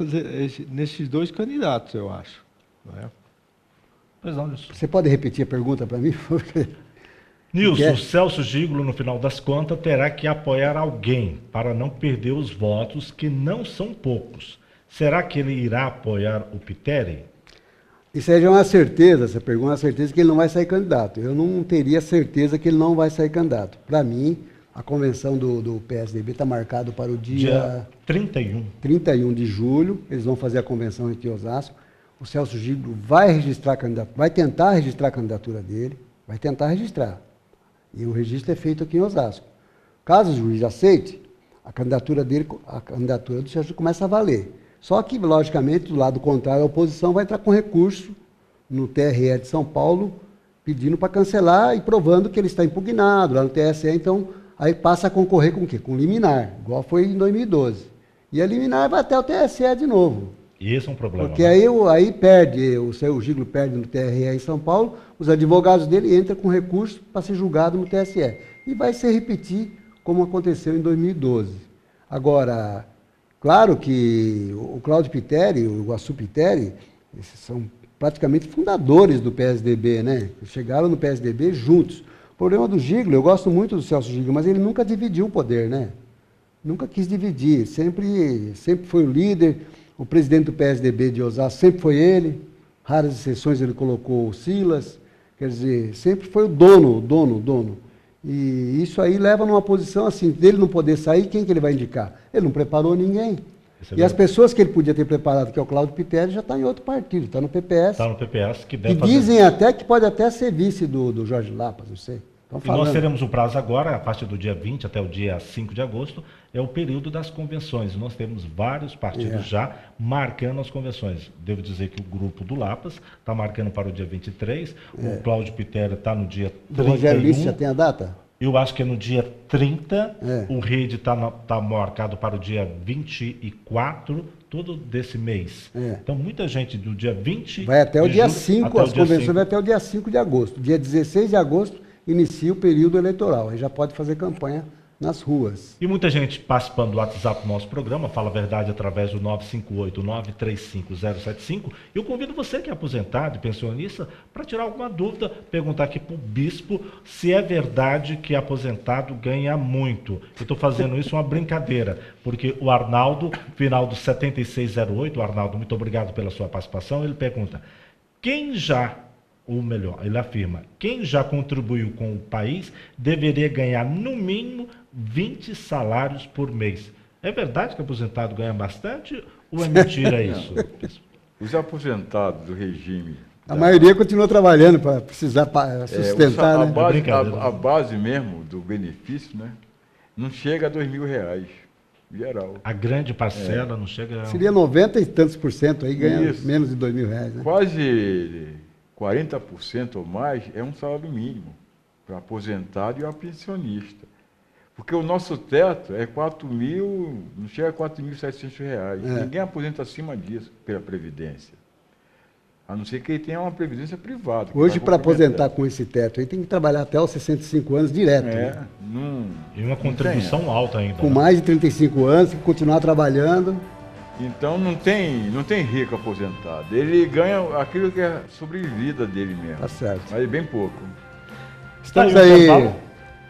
nesses dois candidatos, eu acho. Não é? Pois não, Nilson. Você pode repetir a pergunta para mim? Nilson, o Celso Giglio, no final das contas, terá que apoiar alguém para não perder os votos, que não são poucos. Será que ele irá apoiar o Pitteri? Isso aí já é uma certeza, essa pergunta é uma certeza que ele não vai sair candidato. Eu não teria certeza que ele não vai sair candidato. Para mim, a convenção do PSDB está marcado para o dia 31 de julho. Eles vão fazer a convenção aqui em Osasco. O Celso Giglio vai registrar a candidatura, vai tentar registrar a candidatura dele, vai tentar registrar. E o registro é feito aqui em Osasco. Caso o juiz aceite, a candidatura do Celso começa a valer. Só que, logicamente, do lado contrário, a oposição vai entrar com recurso no TRE de São Paulo, pedindo para cancelar e provando que ele está impugnado lá no TSE. Então, aí passa a concorrer com o quê? Com liminar, igual foi em 2012. E a liminar vai até o TSE de novo. E esse é um problema. Porque né? aí perde, o Giglio perde no TRE em São Paulo, os advogados dele entram com recurso para ser julgado no TSE. E vai se repetir como aconteceu em 2012. Agora, claro que o Cláudio Pitteri, o Iguaçu Pitteri, esses são praticamente fundadores do PSDB, né? Chegaram no PSDB juntos. O problema do Giglio, eu gosto muito do Celso Giglio, mas ele nunca dividiu o poder, né? Nunca quis dividir, sempre foi o líder. O presidente do PSDB de Osasco sempre foi ele, raras exceções ele colocou o Silas, quer dizer, sempre foi o dono. E isso aí leva numa posição assim, dele não poder sair, quem que ele vai indicar? Ele não preparou ninguém. E as pessoas que ele podia ter preparado, que é o Cláudio Pitteri, já está em outro partido, está no PPS. Está no PPS, que E deve fazer... dizem até que pode até ser vice do Jorge Lapas, não sei. E nós teremos o prazo agora, a partir do dia 20 até o dia 5 de agosto, é o período das convenções. Nós temos vários partidos já marcando as convenções. Devo dizer que o grupo do Lapas está marcando para o dia 23, o Cláudio Pitteri está no dia 31. Do Rogério Lisse já tem a data? Eu acho que é no dia 30, o Rede está marcado para o dia 24, todo desse mês. Então, muita gente do dia 20... Vai até o dia julho, 5, as convenções vai até o dia 5 de agosto. Dia 16 de agosto inicia o período eleitoral, aí já pode fazer campanha nas ruas. E muita gente participando do WhatsApp do nosso programa, fala a verdade através do 958-935-075. E eu convido você que é aposentado e pensionista para tirar alguma dúvida, perguntar aqui para o bispo se é verdade que aposentado ganha muito. Eu estou fazendo isso uma brincadeira, porque o Arnaldo, final do 7608, Arnaldo, muito obrigado pela sua participação, ele pergunta, ou melhor, ele afirma, quem já contribuiu com o país deveria ganhar no mínimo 20 salários por mês. É verdade que o aposentado ganha bastante ou é mentira isso? Os aposentados do regime... A maioria continua trabalhando para precisar sustentar, né? A base mesmo do benefício, né, não chega a R$2.000, geral. A grande parcela não chega... Seria 90 e tantos por cento, aí ganha Isso. menos de R$2.000, né? Quase 40% ou mais é um salário mínimo para aposentado e a pensionista. Porque o nosso teto é 4.000, não chega a R$4.700. Ninguém aposenta acima disso pela Previdência. A não ser que ele tenha uma previdência privada. Hoje, para aposentar com esse teto, aí tem que trabalhar até os 65 anos direto. Né? E uma contribuição alta ainda. Com mais de 35 anos, tem que continuar trabalhando. Então não tem rico aposentado. Ele ganha aquilo que é sobrevida dele mesmo. Tá certo. Mas bem pouco. Estamos aí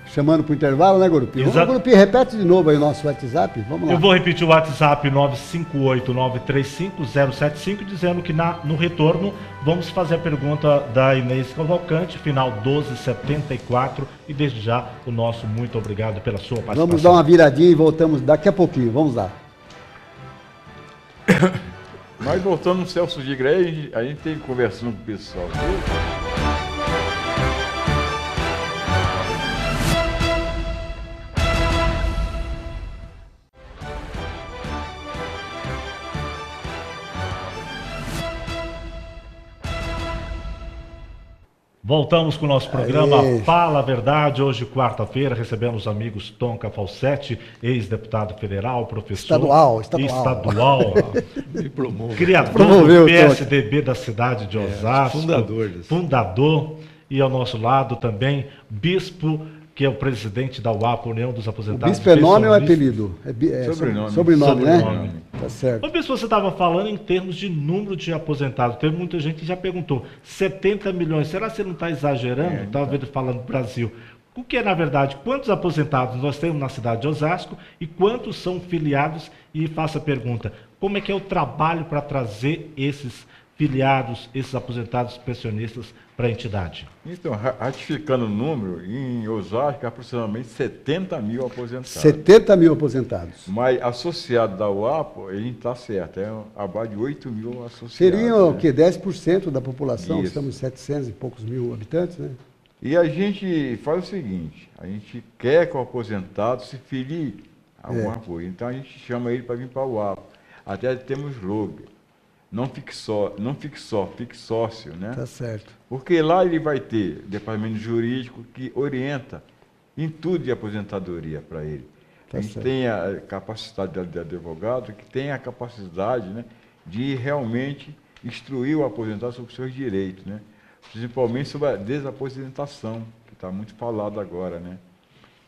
chamando para o intervalo, né, Gurupi? Vamos, Gurupi, repete de novo aí o nosso WhatsApp. Vamos lá. Eu vou repetir o WhatsApp 958-935-075, dizendo que no retorno vamos fazer a pergunta da Inês Cavalcante, final 1274, e desde já o nosso muito obrigado pela sua participação. Vamos dar uma viradinha e voltamos daqui a pouquinho. Vamos lá. Mas voltando no Celso de Grey, a gente teve conversando com o pessoal dele. Voltamos com o nosso programa Fala a Verdade. Hoje, quarta-feira, recebemos os amigos Tonka Falsetti, ex-deputado federal, professor... Estadual. Criador do PSDB da cidade de Osasco. Fundador. E ao nosso lado também, bispo, que é o presidente da UAP, União dos Aposentados. O bispo é nome ou é apelido? Sobrenome, né? Tá certo. Ô, bispo, você estava falando em termos de número de aposentados. Teve muita gente que já perguntou, 70 milhões, será que você não está exagerando? Estava falando do Brasil. O que é, na verdade, quantos aposentados nós temos na cidade de Osasco e quantos são filiados? E faça a pergunta, como é que é o trabalho para trazer esses filiados, esses aposentados pensionistas para a entidade? Então, ratificando o número, em Osasco, aproximadamente 70 mil aposentados. 70 mil aposentados. Mas associado da UAPO, ele está certo, é abaixo de 8 mil associados. Seriam o quê? 10% da população? Isso. Estamos em 700 e poucos mil habitantes, né? E a gente faz o seguinte, a gente quer que o aposentado se filie a alguma coisa. Então a gente chama ele para vir para a UAPO. Até temos slogan. Não fique só, fique sócio, né? Tá certo. Porque lá ele vai ter departamento jurídico que orienta em tudo de aposentadoria para ele. Tá a gente certo. Tem a capacidade de advogado, que tem a capacidade, né, de realmente instruir o aposentado sobre os seus direitos, né? Principalmente sobre a desaposentação, que está muito falado agora, né?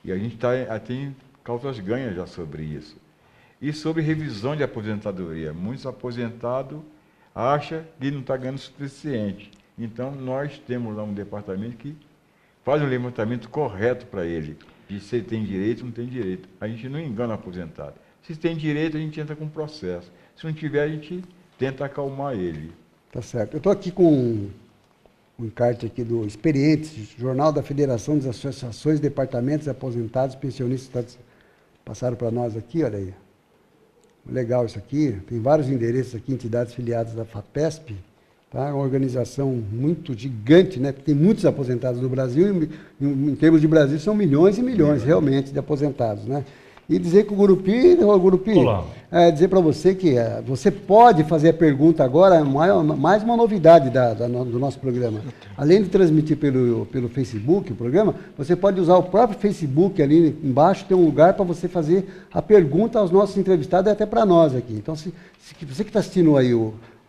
E a gente tem causas ganhas já sobre isso. E sobre revisão de aposentadoria. Muitos aposentados acham que não está ganhando o suficiente. Então, nós temos lá um departamento que faz um levantamento correto para ele, de se ele tem direito ou não tem direito. A gente não engana o aposentado. Se tem direito, a gente entra com o processo. Se não tiver, a gente tenta acalmar ele. Tá certo. Eu estou aqui com um encarte aqui do Experientes, Jornal da Federação das Associações, Departamentos Aposentados, Pensionistas. Passaram para nós aqui, olha aí. Legal isso aqui, tem vários endereços aqui, entidades filiadas da FAPESP, tá? Uma organização muito gigante, né? Tem muitos aposentados no Brasil, em termos de Brasil são milhões e milhões realmente de aposentados, né? E dizer que o Gurupi, dizer para você que você pode fazer a pergunta agora, mais uma novidade do nosso programa. Além de transmitir pelo Facebook o programa, você pode usar o próprio Facebook ali embaixo, tem um lugar para você fazer a pergunta aos nossos entrevistados e até para nós aqui. Então, se você que está assistindo aí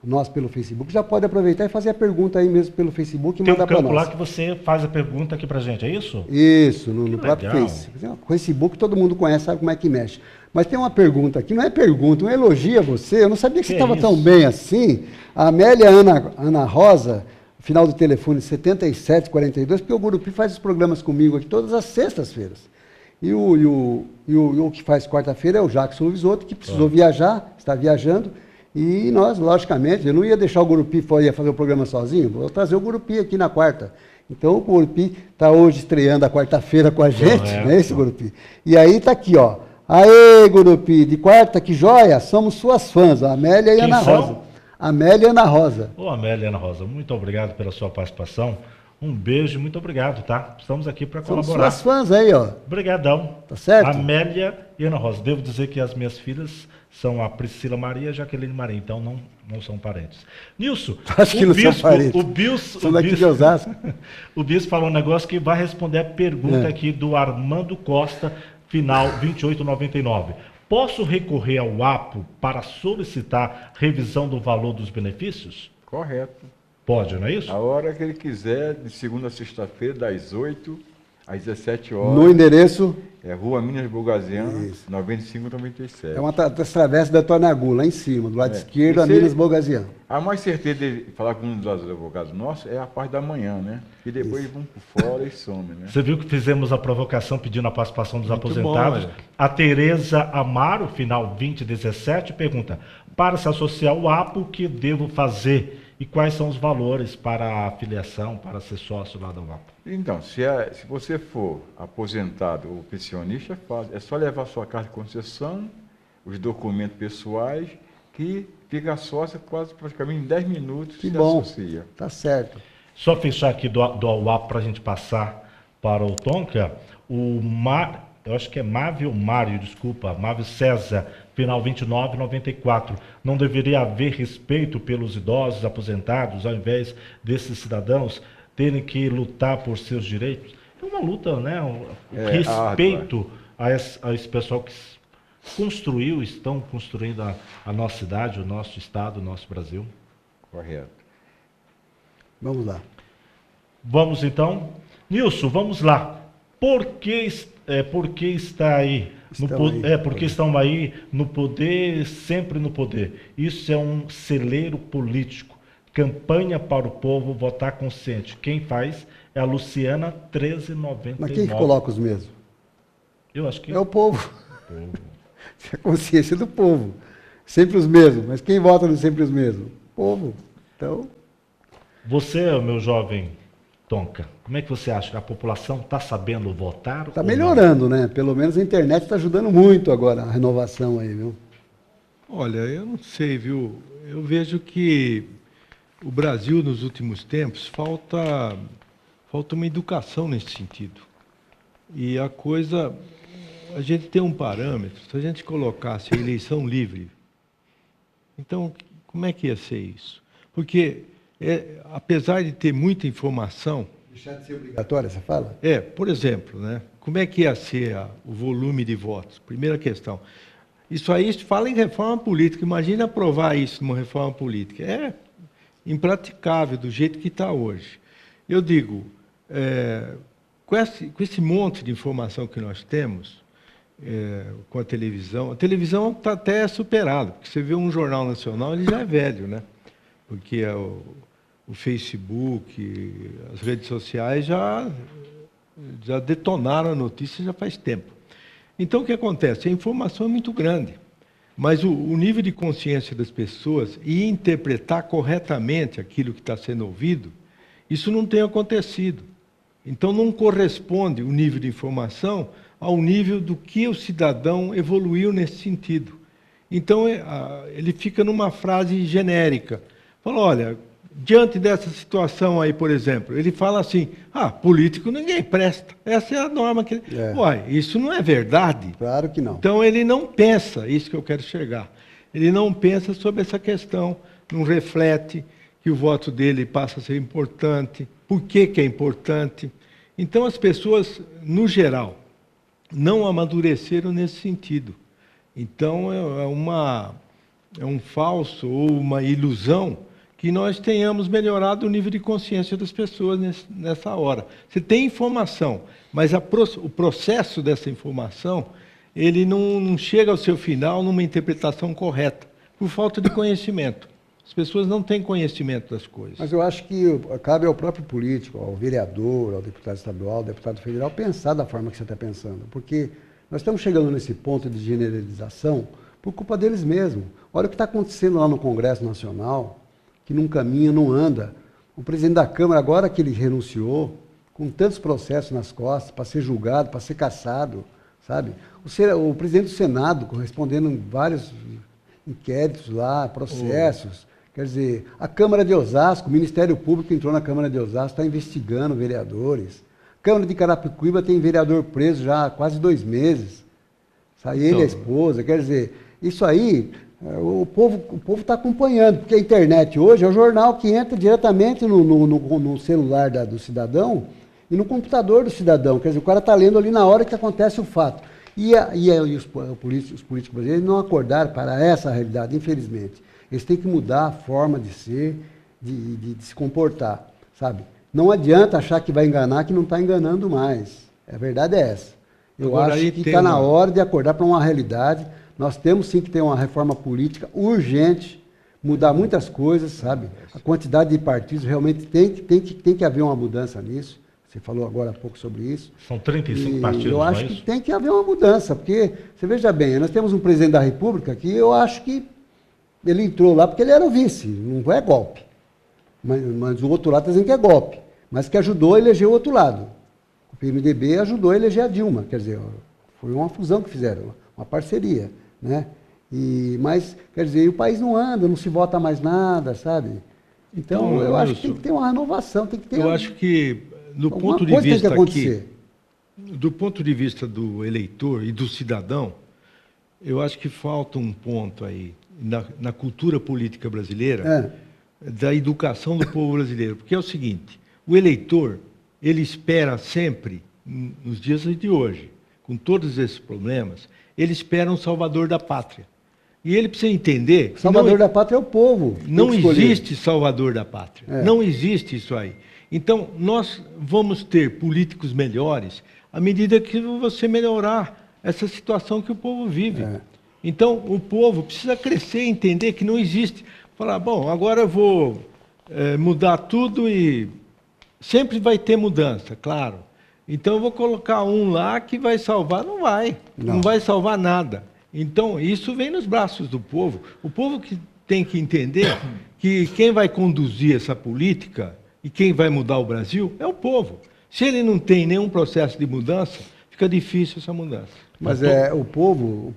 nós pelo Facebook, já pode aproveitar e fazer a pergunta aí mesmo pelo Facebook e Tem mandar um para campo nós. lá que você faz a pergunta aqui pra gente, é isso? Isso, no próprio legal. Face. O Facebook todo mundo conhece, sabe como é que mexe. Mas tem uma pergunta aqui, não é pergunta, um elogio a você. Eu não sabia que você estava tão bem assim. A Amélia Ana Rosa, final do telefone 7742, porque o Gurupi faz os programas comigo aqui todas as sextas-feiras. E o que faz quarta-feira é o Jackson Luizoto, que precisou viajar, está viajando. E nós, logicamente, eu não ia deixar o Gurupi ia fazer o programa sozinho, vou trazer o Gurupi aqui na quarta. Então o Gurupi está hoje estreando a quarta-feira com a gente, não é esse Gurupi? E aí está aqui, ó. Aê, Gurupi, de quarta, que joia, somos suas fãs, a Amélia e Quem Ana são? Rosa. Amélia e Ana Rosa. Ô, Amélia e Ana Rosa, muito obrigado pela sua participação. Um beijo e muito obrigado, tá? Estamos aqui para São colaborar. suas fãs aí, ó. Obrigadão. Tá certo? Amélia e Ana Rosa. Devo dizer que as minhas filhas são a Priscila Maria e a Jaqueline Maria, então não são parentes. Nilson, Acho que não são parentes. São daqui de Osasco. O Bispo falou um negócio que vai responder a pergunta aqui do Armando Costa, final 2899. Posso recorrer ao APO para solicitar revisão do valor dos benefícios? Correto. Pode, não é isso? A hora que ele quiser, de segunda a sexta-feira, das 8 às 17 horas. No endereço, É Rua Minas Bogaziano, Isso. 9597. é uma travessa da Tonagu, lá em cima, do lado esquerdo, a Você- Minas Bogaziano. A mais certeza de falar com um dos advogados nossos é a parte da manhã, né? E depois vão por fora e somem, né? Você viu que fizemos a provocação pedindo a participação dos Muito aposentados. bom, olha. A Tereza Amaro, final 2017, pergunta: para se associar ao APO, o que devo fazer? E quais são os valores para a afiliação, para ser sócio lá do APO? Então, se você for aposentado ou pensionista, é só levar sua carta de concessão, os documentos pessoais, que fica sócio quase praticamente em 10 minutos Que se bom. associa. Tá certo. Só fechar aqui do APO para a gente passar para o Tonka. Eu acho que é Mávio César, final 2994. Não deveria haver respeito pelos idosos aposentados, ao invés desses cidadãos terem que lutar por seus direitos? É uma luta, né? Respeito a esse pessoal que estão construindo a nossa cidade, o nosso estado, o nosso Brasil. Correto. Vamos lá. Vamos então. Nilson, vamos lá. Por que está aí? Porque estão aí no poder, sempre no poder. Isso é um celeiro político. Campanha para o povo votar consciente. Quem faz é a Luciana 1399. Mas quem que coloca os mesmos? Eu acho que É o povo. É a consciência do povo. Sempre os mesmos. Mas quem vota no sempre os mesmos? O povo. Então, Você, meu jovem Tonka, como é que você acha? A população está sabendo votar? está ou melhorando, né? Pelo menos a internet está ajudando muito agora a renovação aí, viu? Olha, eu não sei, viu? Eu vejo que o Brasil, nos últimos tempos, falta uma educação nesse sentido. E a gente tem um parâmetro, se a gente colocasse a eleição livre, então, como é que ia ser isso? Porque, apesar de ter muita informação... Deixar de ser obrigatória, você fala? Por exemplo, né? Como é que ia ser o volume de votos? Primeira questão. Isso aí fala em reforma política. Imagina aprovar isso numa reforma política. É impraticável do jeito que está hoje. Eu digo, com esse monte de informação que nós temos, com a televisão está até superada, porque você vê um jornal nacional, ele já é velho, né? Porque o Facebook, as redes sociais já detonaram a notícia já faz tempo. Então, o que acontece? A informação é muito grande, mas o nível de consciência das pessoas e interpretar corretamente aquilo que está sendo ouvido, isso não tem acontecido. Então, não corresponde o nível de informação ao nível do que o cidadão evoluiu nesse sentido. Então, ele fica numa frase genérica. Fala, olha, diante dessa situação aí, por exemplo, ele fala assim, político ninguém presta. Essa é a norma que ele... Uai, isso não é verdade? Claro que não. Então, ele não pensa, isso que eu quero chegar. Ele não pensa sobre essa questão, não reflete que o voto dele passa a ser importante, por que é importante. Então, as pessoas, no geral, não amadureceram nesse sentido. Então, falso ou uma ilusão que nós tenhamos melhorado o nível de consciência das pessoas nessa hora. Você tem informação, mas o processo dessa informação, ele não chega ao seu final numa interpretação correta, por falta de conhecimento. As pessoas não têm conhecimento das coisas. Mas eu acho que cabe ao próprio político, ao vereador, ao deputado estadual, ao deputado federal, pensar da forma que você está pensando. Porque nós estamos chegando nesse ponto de generalização por culpa deles mesmos. Olha o que está acontecendo lá no Congresso Nacional, que não caminha, não anda. O presidente da Câmara, agora que ele renunciou, com tantos processos nas costas, para ser julgado, para ser cassado, sabe? O presidente do Senado, correspondendo em vários inquéritos lá, processos. Quer dizer, a Câmara de Osasco, o Ministério Público entrou na Câmara de Osasco, está investigando vereadores. A Câmara de Carapicuíba tem vereador preso já há quase 2 meses. Ele e a esposa. Quer dizer, isso aí, o povo está acompanhando, porque a internet hoje é o jornal que entra diretamente no celular do cidadão e no computador do cidadão. Quer dizer, o cara está lendo ali na hora que acontece o fato. E os políticos brasileiros não acordaram para essa realidade, infelizmente. Eles têm que mudar a forma de ser, de se comportar, sabe? Não adianta achar que vai enganar, que não está enganando mais. A verdade é essa. Eu acho que está na hora de acordar para uma realidade. Nós temos sim que ter uma reforma política urgente, mudar muitas coisas, sabe? A quantidade de partidos realmente tem que haver uma mudança nisso. Você falou agora há pouco sobre isso. São 35 partidos, eu acho que tem que haver uma mudança, porque, você veja bem, nós temos um presidente da República que eu acho que ele entrou lá porque ele era o vice, não é golpe. Mas o outro lado está dizendo que é golpe, mas que ajudou a eleger o outro lado. O PMDB ajudou a eleger a Dilma, quer dizer, foi uma fusão que fizeram, uma parceria, né? Mas, quer dizer, o país não anda, não se vota mais nada, sabe? Então eu acho que tem que ter uma renovação, tem que ter... Eu acho que, do ponto de vista do eleitor e do cidadão, eu acho que falta um ponto aí, na cultura política brasileira, da educação do povo brasileiro. Porque é o seguinte, o eleitor, ele espera sempre, nos dias de hoje, com todos esses problemas, ele espera um salvador da pátria. E ele precisa entender... Salvador da pátria é o povo. Não existe salvador da pátria. Não existe isso aí. Então, nós vamos ter políticos melhores à medida que você melhorar essa situação que o povo vive. Então, o povo precisa crescer e entender que não existe. Falar, bom, agora eu vou mudar tudo e sempre vai ter mudança, claro. Então, eu vou colocar um lá que vai salvar. Não vai. Não vai salvar nada. Então, isso vem nos braços do povo. O povo que tem que entender que quem vai conduzir essa política e quem vai mudar o Brasil é o povo. Se ele não tem nenhum processo de mudança, fica difícil essa mudança. Mas o povo,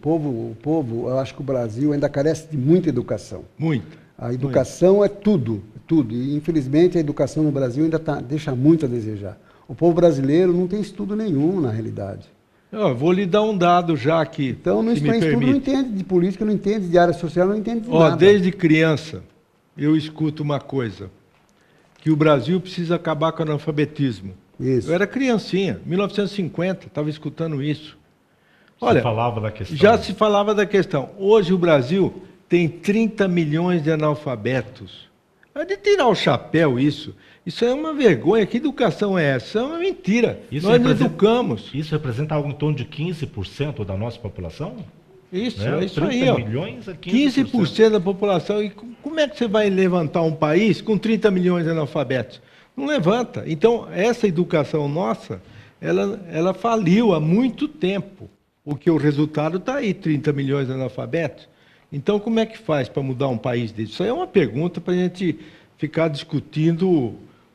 eu acho que o Brasil ainda carece de muita educação. Muito. A educação é tudo, tudo. E, infelizmente, a educação no Brasil ainda deixa muito a desejar. O povo brasileiro não tem estudo nenhum, na realidade. Eu vou lhe dar um dado já aqui. Então, não tem estudo, não entende de política, não entende de área social, não entende de nada. Desde criança, eu escuto uma coisa, que o Brasil precisa acabar com o analfabetismo. Isso. Eu era criancinha, 1950, estava escutando isso. Olha, falava da questão. Já se falava da questão. Hoje o Brasil tem 30 milhões de analfabetos. É de tirar o chapéu isso. Isso é uma vergonha. Que educação é essa? É uma mentira. Nós não educamos. Isso representa algo em torno de 15% da nossa população? Isso, é isso aí. 30 milhões é 15% da população. E como é que você vai levantar um país com 30 milhões de analfabetos? Não levanta. Então, essa educação nossa, ela faliu há muito tempo. Porque o resultado está aí, 30 milhões de analfabetos. Então, como é que faz para mudar um país desse? Isso aí é uma pergunta para a gente ficar discutindo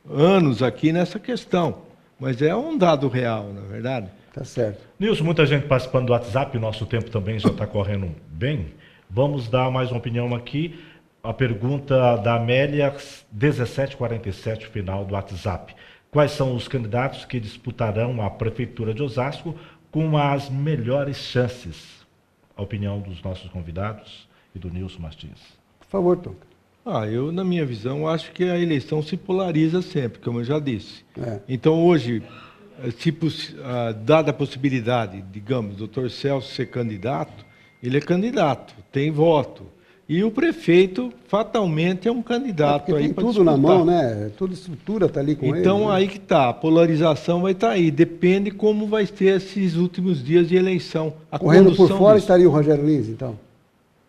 anos aqui nessa questão. Mas é um dado real, na verdade. Tá certo. Nilson, muita gente participando do WhatsApp, o nosso tempo também já está correndo bem. Vamos dar mais uma opinião aqui. A pergunta da Amélia, 1747, final do WhatsApp. Quais são os candidatos que disputarão a Prefeitura de Osasco com as melhores chances? A opinião dos nossos convidados e do Nilson Martins. Por favor, Tonka. Eu, na minha visão, acho que a eleição se polariza sempre, como eu já disse. Então, hoje, dada a possibilidade, digamos, do Dr. Celso ser candidato, ele é candidato, tem voto. E o prefeito, fatalmente, é um candidato Porque aí tem para tudo na disputar. mão, né? Toda estrutura está ali com ele. Então, Né? aí que está, a polarização vai estar aí. Depende como vai ter esses últimos dias de eleição. A Correndo por condução fora disso. estaria o Rogério Lins, então?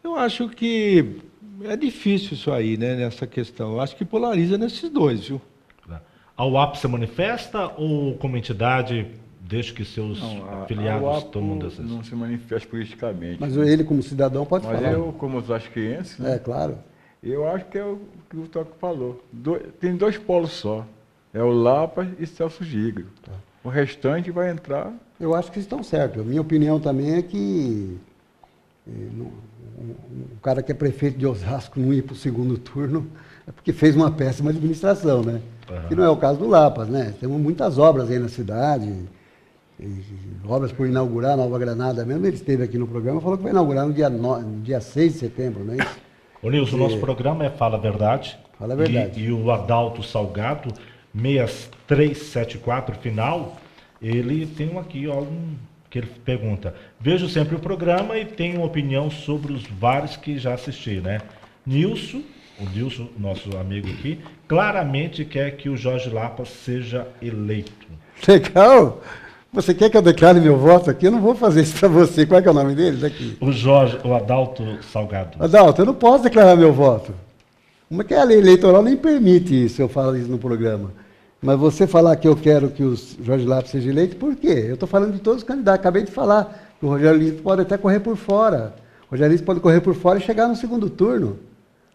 Eu acho que é difícil isso aí, né, nessa questão. Eu acho que polariza nesses dois, viu? A UAP se manifesta ou como entidade deixa que seus A afiliados UAP tomam decisão? não se manifesta politicamente. Mas ele, como cidadão, pode Mas falar. eu, como osasquense, né, É, claro. eu acho que é o que o Toco falou. Tem dois polos só. É o Lapa e Celso Giglio. O restante vai entrar. Eu acho que estão certos. A minha opinião também é que o cara que é prefeito de Osasco não ir para o segundo turno é porque fez uma péssima administração, né? Uhum. Que não é o caso do Lapas, né? Temos muitas obras aí na cidade, e obras por inaugurar, Nova Granada mesmo. Ele esteve aqui no programa e falou que vai inaugurar no dia 6 de setembro, não é isso? Ô Nilson, o nosso programa é Fala a Verdade. Fala a Verdade. E o Adalto Salgado, 6374, final, ele tem aqui que ele pergunta. Vejo sempre o programa e tenho opinião sobre os vários que já assisti, né? O Nilson, nosso amigo aqui, claramente quer que o Jorge Lapa seja eleito. Legal! Você quer que eu declare meu voto aqui? Eu não vou fazer isso para você. Qual é que é o nome dele daqui? O Adalto Salgado. Adalto, eu não posso declarar meu voto. Como é que a lei eleitoral nem permite isso, eu falo isso no programa. Mas você falar que eu quero que o Jorge Lapa seja eleito, por quê? Eu estou falando de todos os candidatos. Acabei de falar que o Rogério Lins pode até correr por fora. O Rogério Lins pode correr por fora e chegar no segundo turno.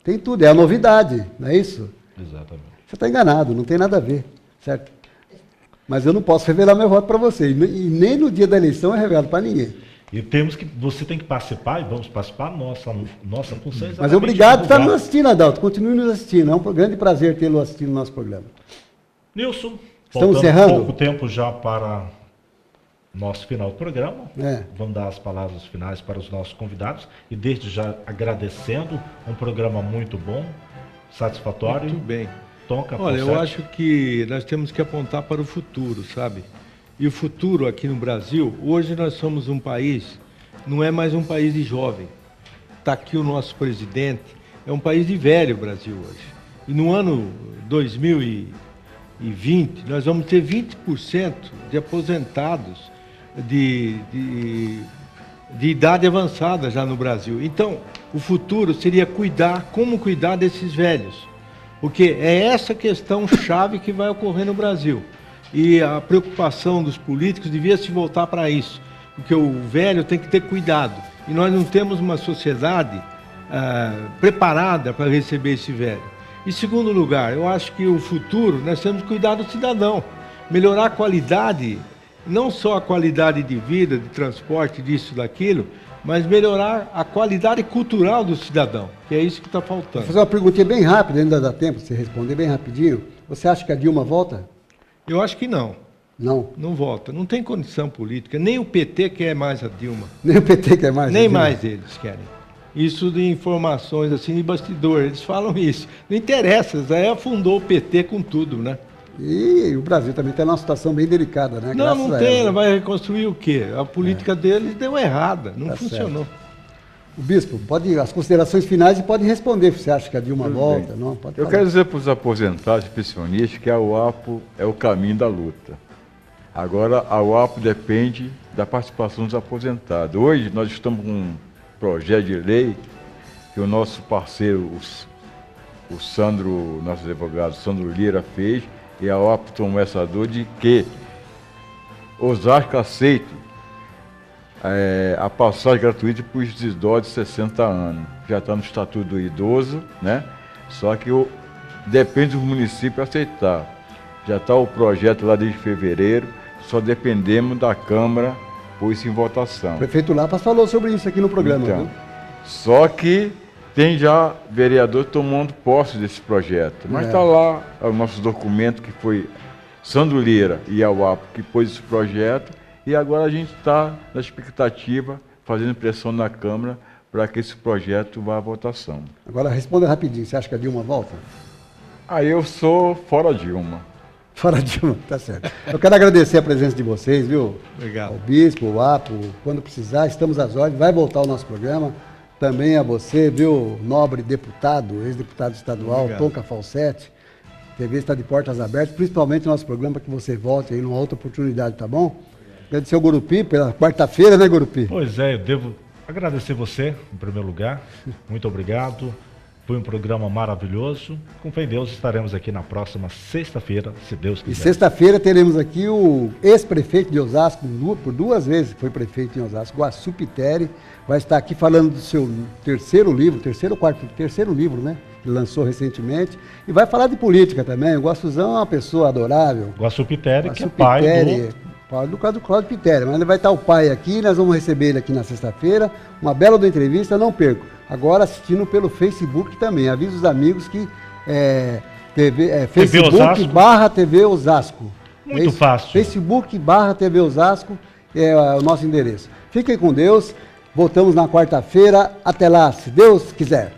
Tem tudo, é a novidade, não é isso? Exatamente. Você está enganado, não tem nada a ver, certo? Mas eu não posso revelar meu voto para você. E nem no dia da eleição eu revelo para ninguém. E você tem que participar, e vamos participar, nossa função é Mas obrigado por estar nos assistindo, Adalto. Continue nos assistindo. É um grande prazer tê-lo assistindo o nosso programa. Nilson, Estamos faltando encerrando? pouco tempo já para nosso final do programa. É. Vamos dar as palavras finais para os nossos convidados e desde já agradecendo, um programa muito bom, satisfatório. Muito bem. Toca, Olha, eu Ponsete. acho que nós temos que apontar para o futuro, sabe? E o futuro aqui no Brasil, hoje nós somos um país, não é mais um país de jovem. Está aqui o nosso presidente, é um país de velho o Brasil hoje. E no ano 2020, nós vamos ter 20% de aposentados de idade avançada já no Brasil. Então, o futuro seria como cuidar desses velhos. Porque é essa questão chave que vai ocorrer no Brasil. E a preocupação dos políticos devia se voltar para isso. Porque o velho tem que ter cuidado. E nós não temos uma sociedade preparada para receber esse velho. Em segundo lugar, eu acho que o futuro, nós temos que cuidar do cidadão. Melhorar a qualidade, não só a qualidade de vida, de transporte, disso, daquilo, mas melhorar a qualidade cultural do cidadão, que é isso que está Vou faltando. fazer uma perguntinha bem rápida, ainda dá tempo de você responder bem rapidinho. Você acha que a Dilma volta? Eu acho que não. Não. Não volta. Não tem condição política. Nem o PT quer mais a Dilma. Nem o PT quer mais? a Nem Dilma? mais eles querem. Isso de informações assim de bastidor. Eles falam isso. Não interessa. Aí afundou o PT com tudo, né? E o Brasil também está numa situação bem delicada, né? Não, Graças não a tem. ela. Ela vai reconstruir o quê? A política deles deu errada. Não Tá funcionou. O bispo, pode as considerações finais e pode responder. Você acha que a Dilma Tudo volta? bem. Não, pode Eu falar. quero dizer para os aposentados e pensionistas que a UAPO é o caminho da luta. Agora, a UAPO depende da participação dos aposentados. Hoje, nós estamos com um projeto de lei que o nosso parceiro, o Sandro, nosso advogado, Sandro Lira, fez, e a UAPO tomou essa dor de que Osasco aceite a passagem gratuita para os idosos de 60 anos. Já está no Estatuto do Idoso, né? Só que depende do município aceitar. Já está o projeto lá desde fevereiro, só dependemos da Câmara pôr isso em votação. O prefeito Lapas falou sobre isso aqui no programa. Então, Viu? só que tem já vereador tomando posse desse projeto. Mas está lá o nosso documento que foi Sandro Lira e a UAPO que pôs esse projeto, e agora a gente está na expectativa, fazendo pressão na Câmara para que esse projeto vá à votação. Agora responda rapidinho. Você acha que a Dilma volta? Aí eu sou fora Dilma. Fora a Dilma, tá certo. Eu quero agradecer a presença de vocês, viu? Obrigado. Ao bispo, ao APO, quando precisar, estamos às ordens. Vai voltar o nosso programa. também a você, meu nobre deputado, ex-deputado estadual, Obrigado. Tom Cafalsetti. A TV está de portas abertas, principalmente no nosso programa, para que você volte aí numa outra oportunidade, tá bom? Agradecer ao Gurupi pela quarta-feira, né, Gurupi? Pois é, eu devo agradecer você, em primeiro lugar. Muito obrigado. Foi um programa maravilhoso. Com fé em Deus, estaremos aqui na próxima sexta-feira, se Deus E quiser. sexta-feira teremos aqui o ex-prefeito de Osasco, por 2 vezes foi prefeito em Osasco, Guaçu Piteri, vai estar aqui falando do seu terceiro livro, terceiro livro, né? Que lançou recentemente, e vai falar de política também. O Guaçuzão é uma pessoa adorável. Guaçu Piteri, que é Guaçu pai Piteri, pai do Cláudio Piteri, mas vai estar o pai aqui, nós vamos receber ele aqui na sexta-feira, uma bela da entrevista, não perco. Agora assistindo pelo Facebook também, aviso os amigos que Facebook Osasco. TV Osasco. Muito fácil. Facebook TV Osasco é o nosso endereço. Fiquem com Deus, voltamos na quarta-feira, até lá, se Deus quiser.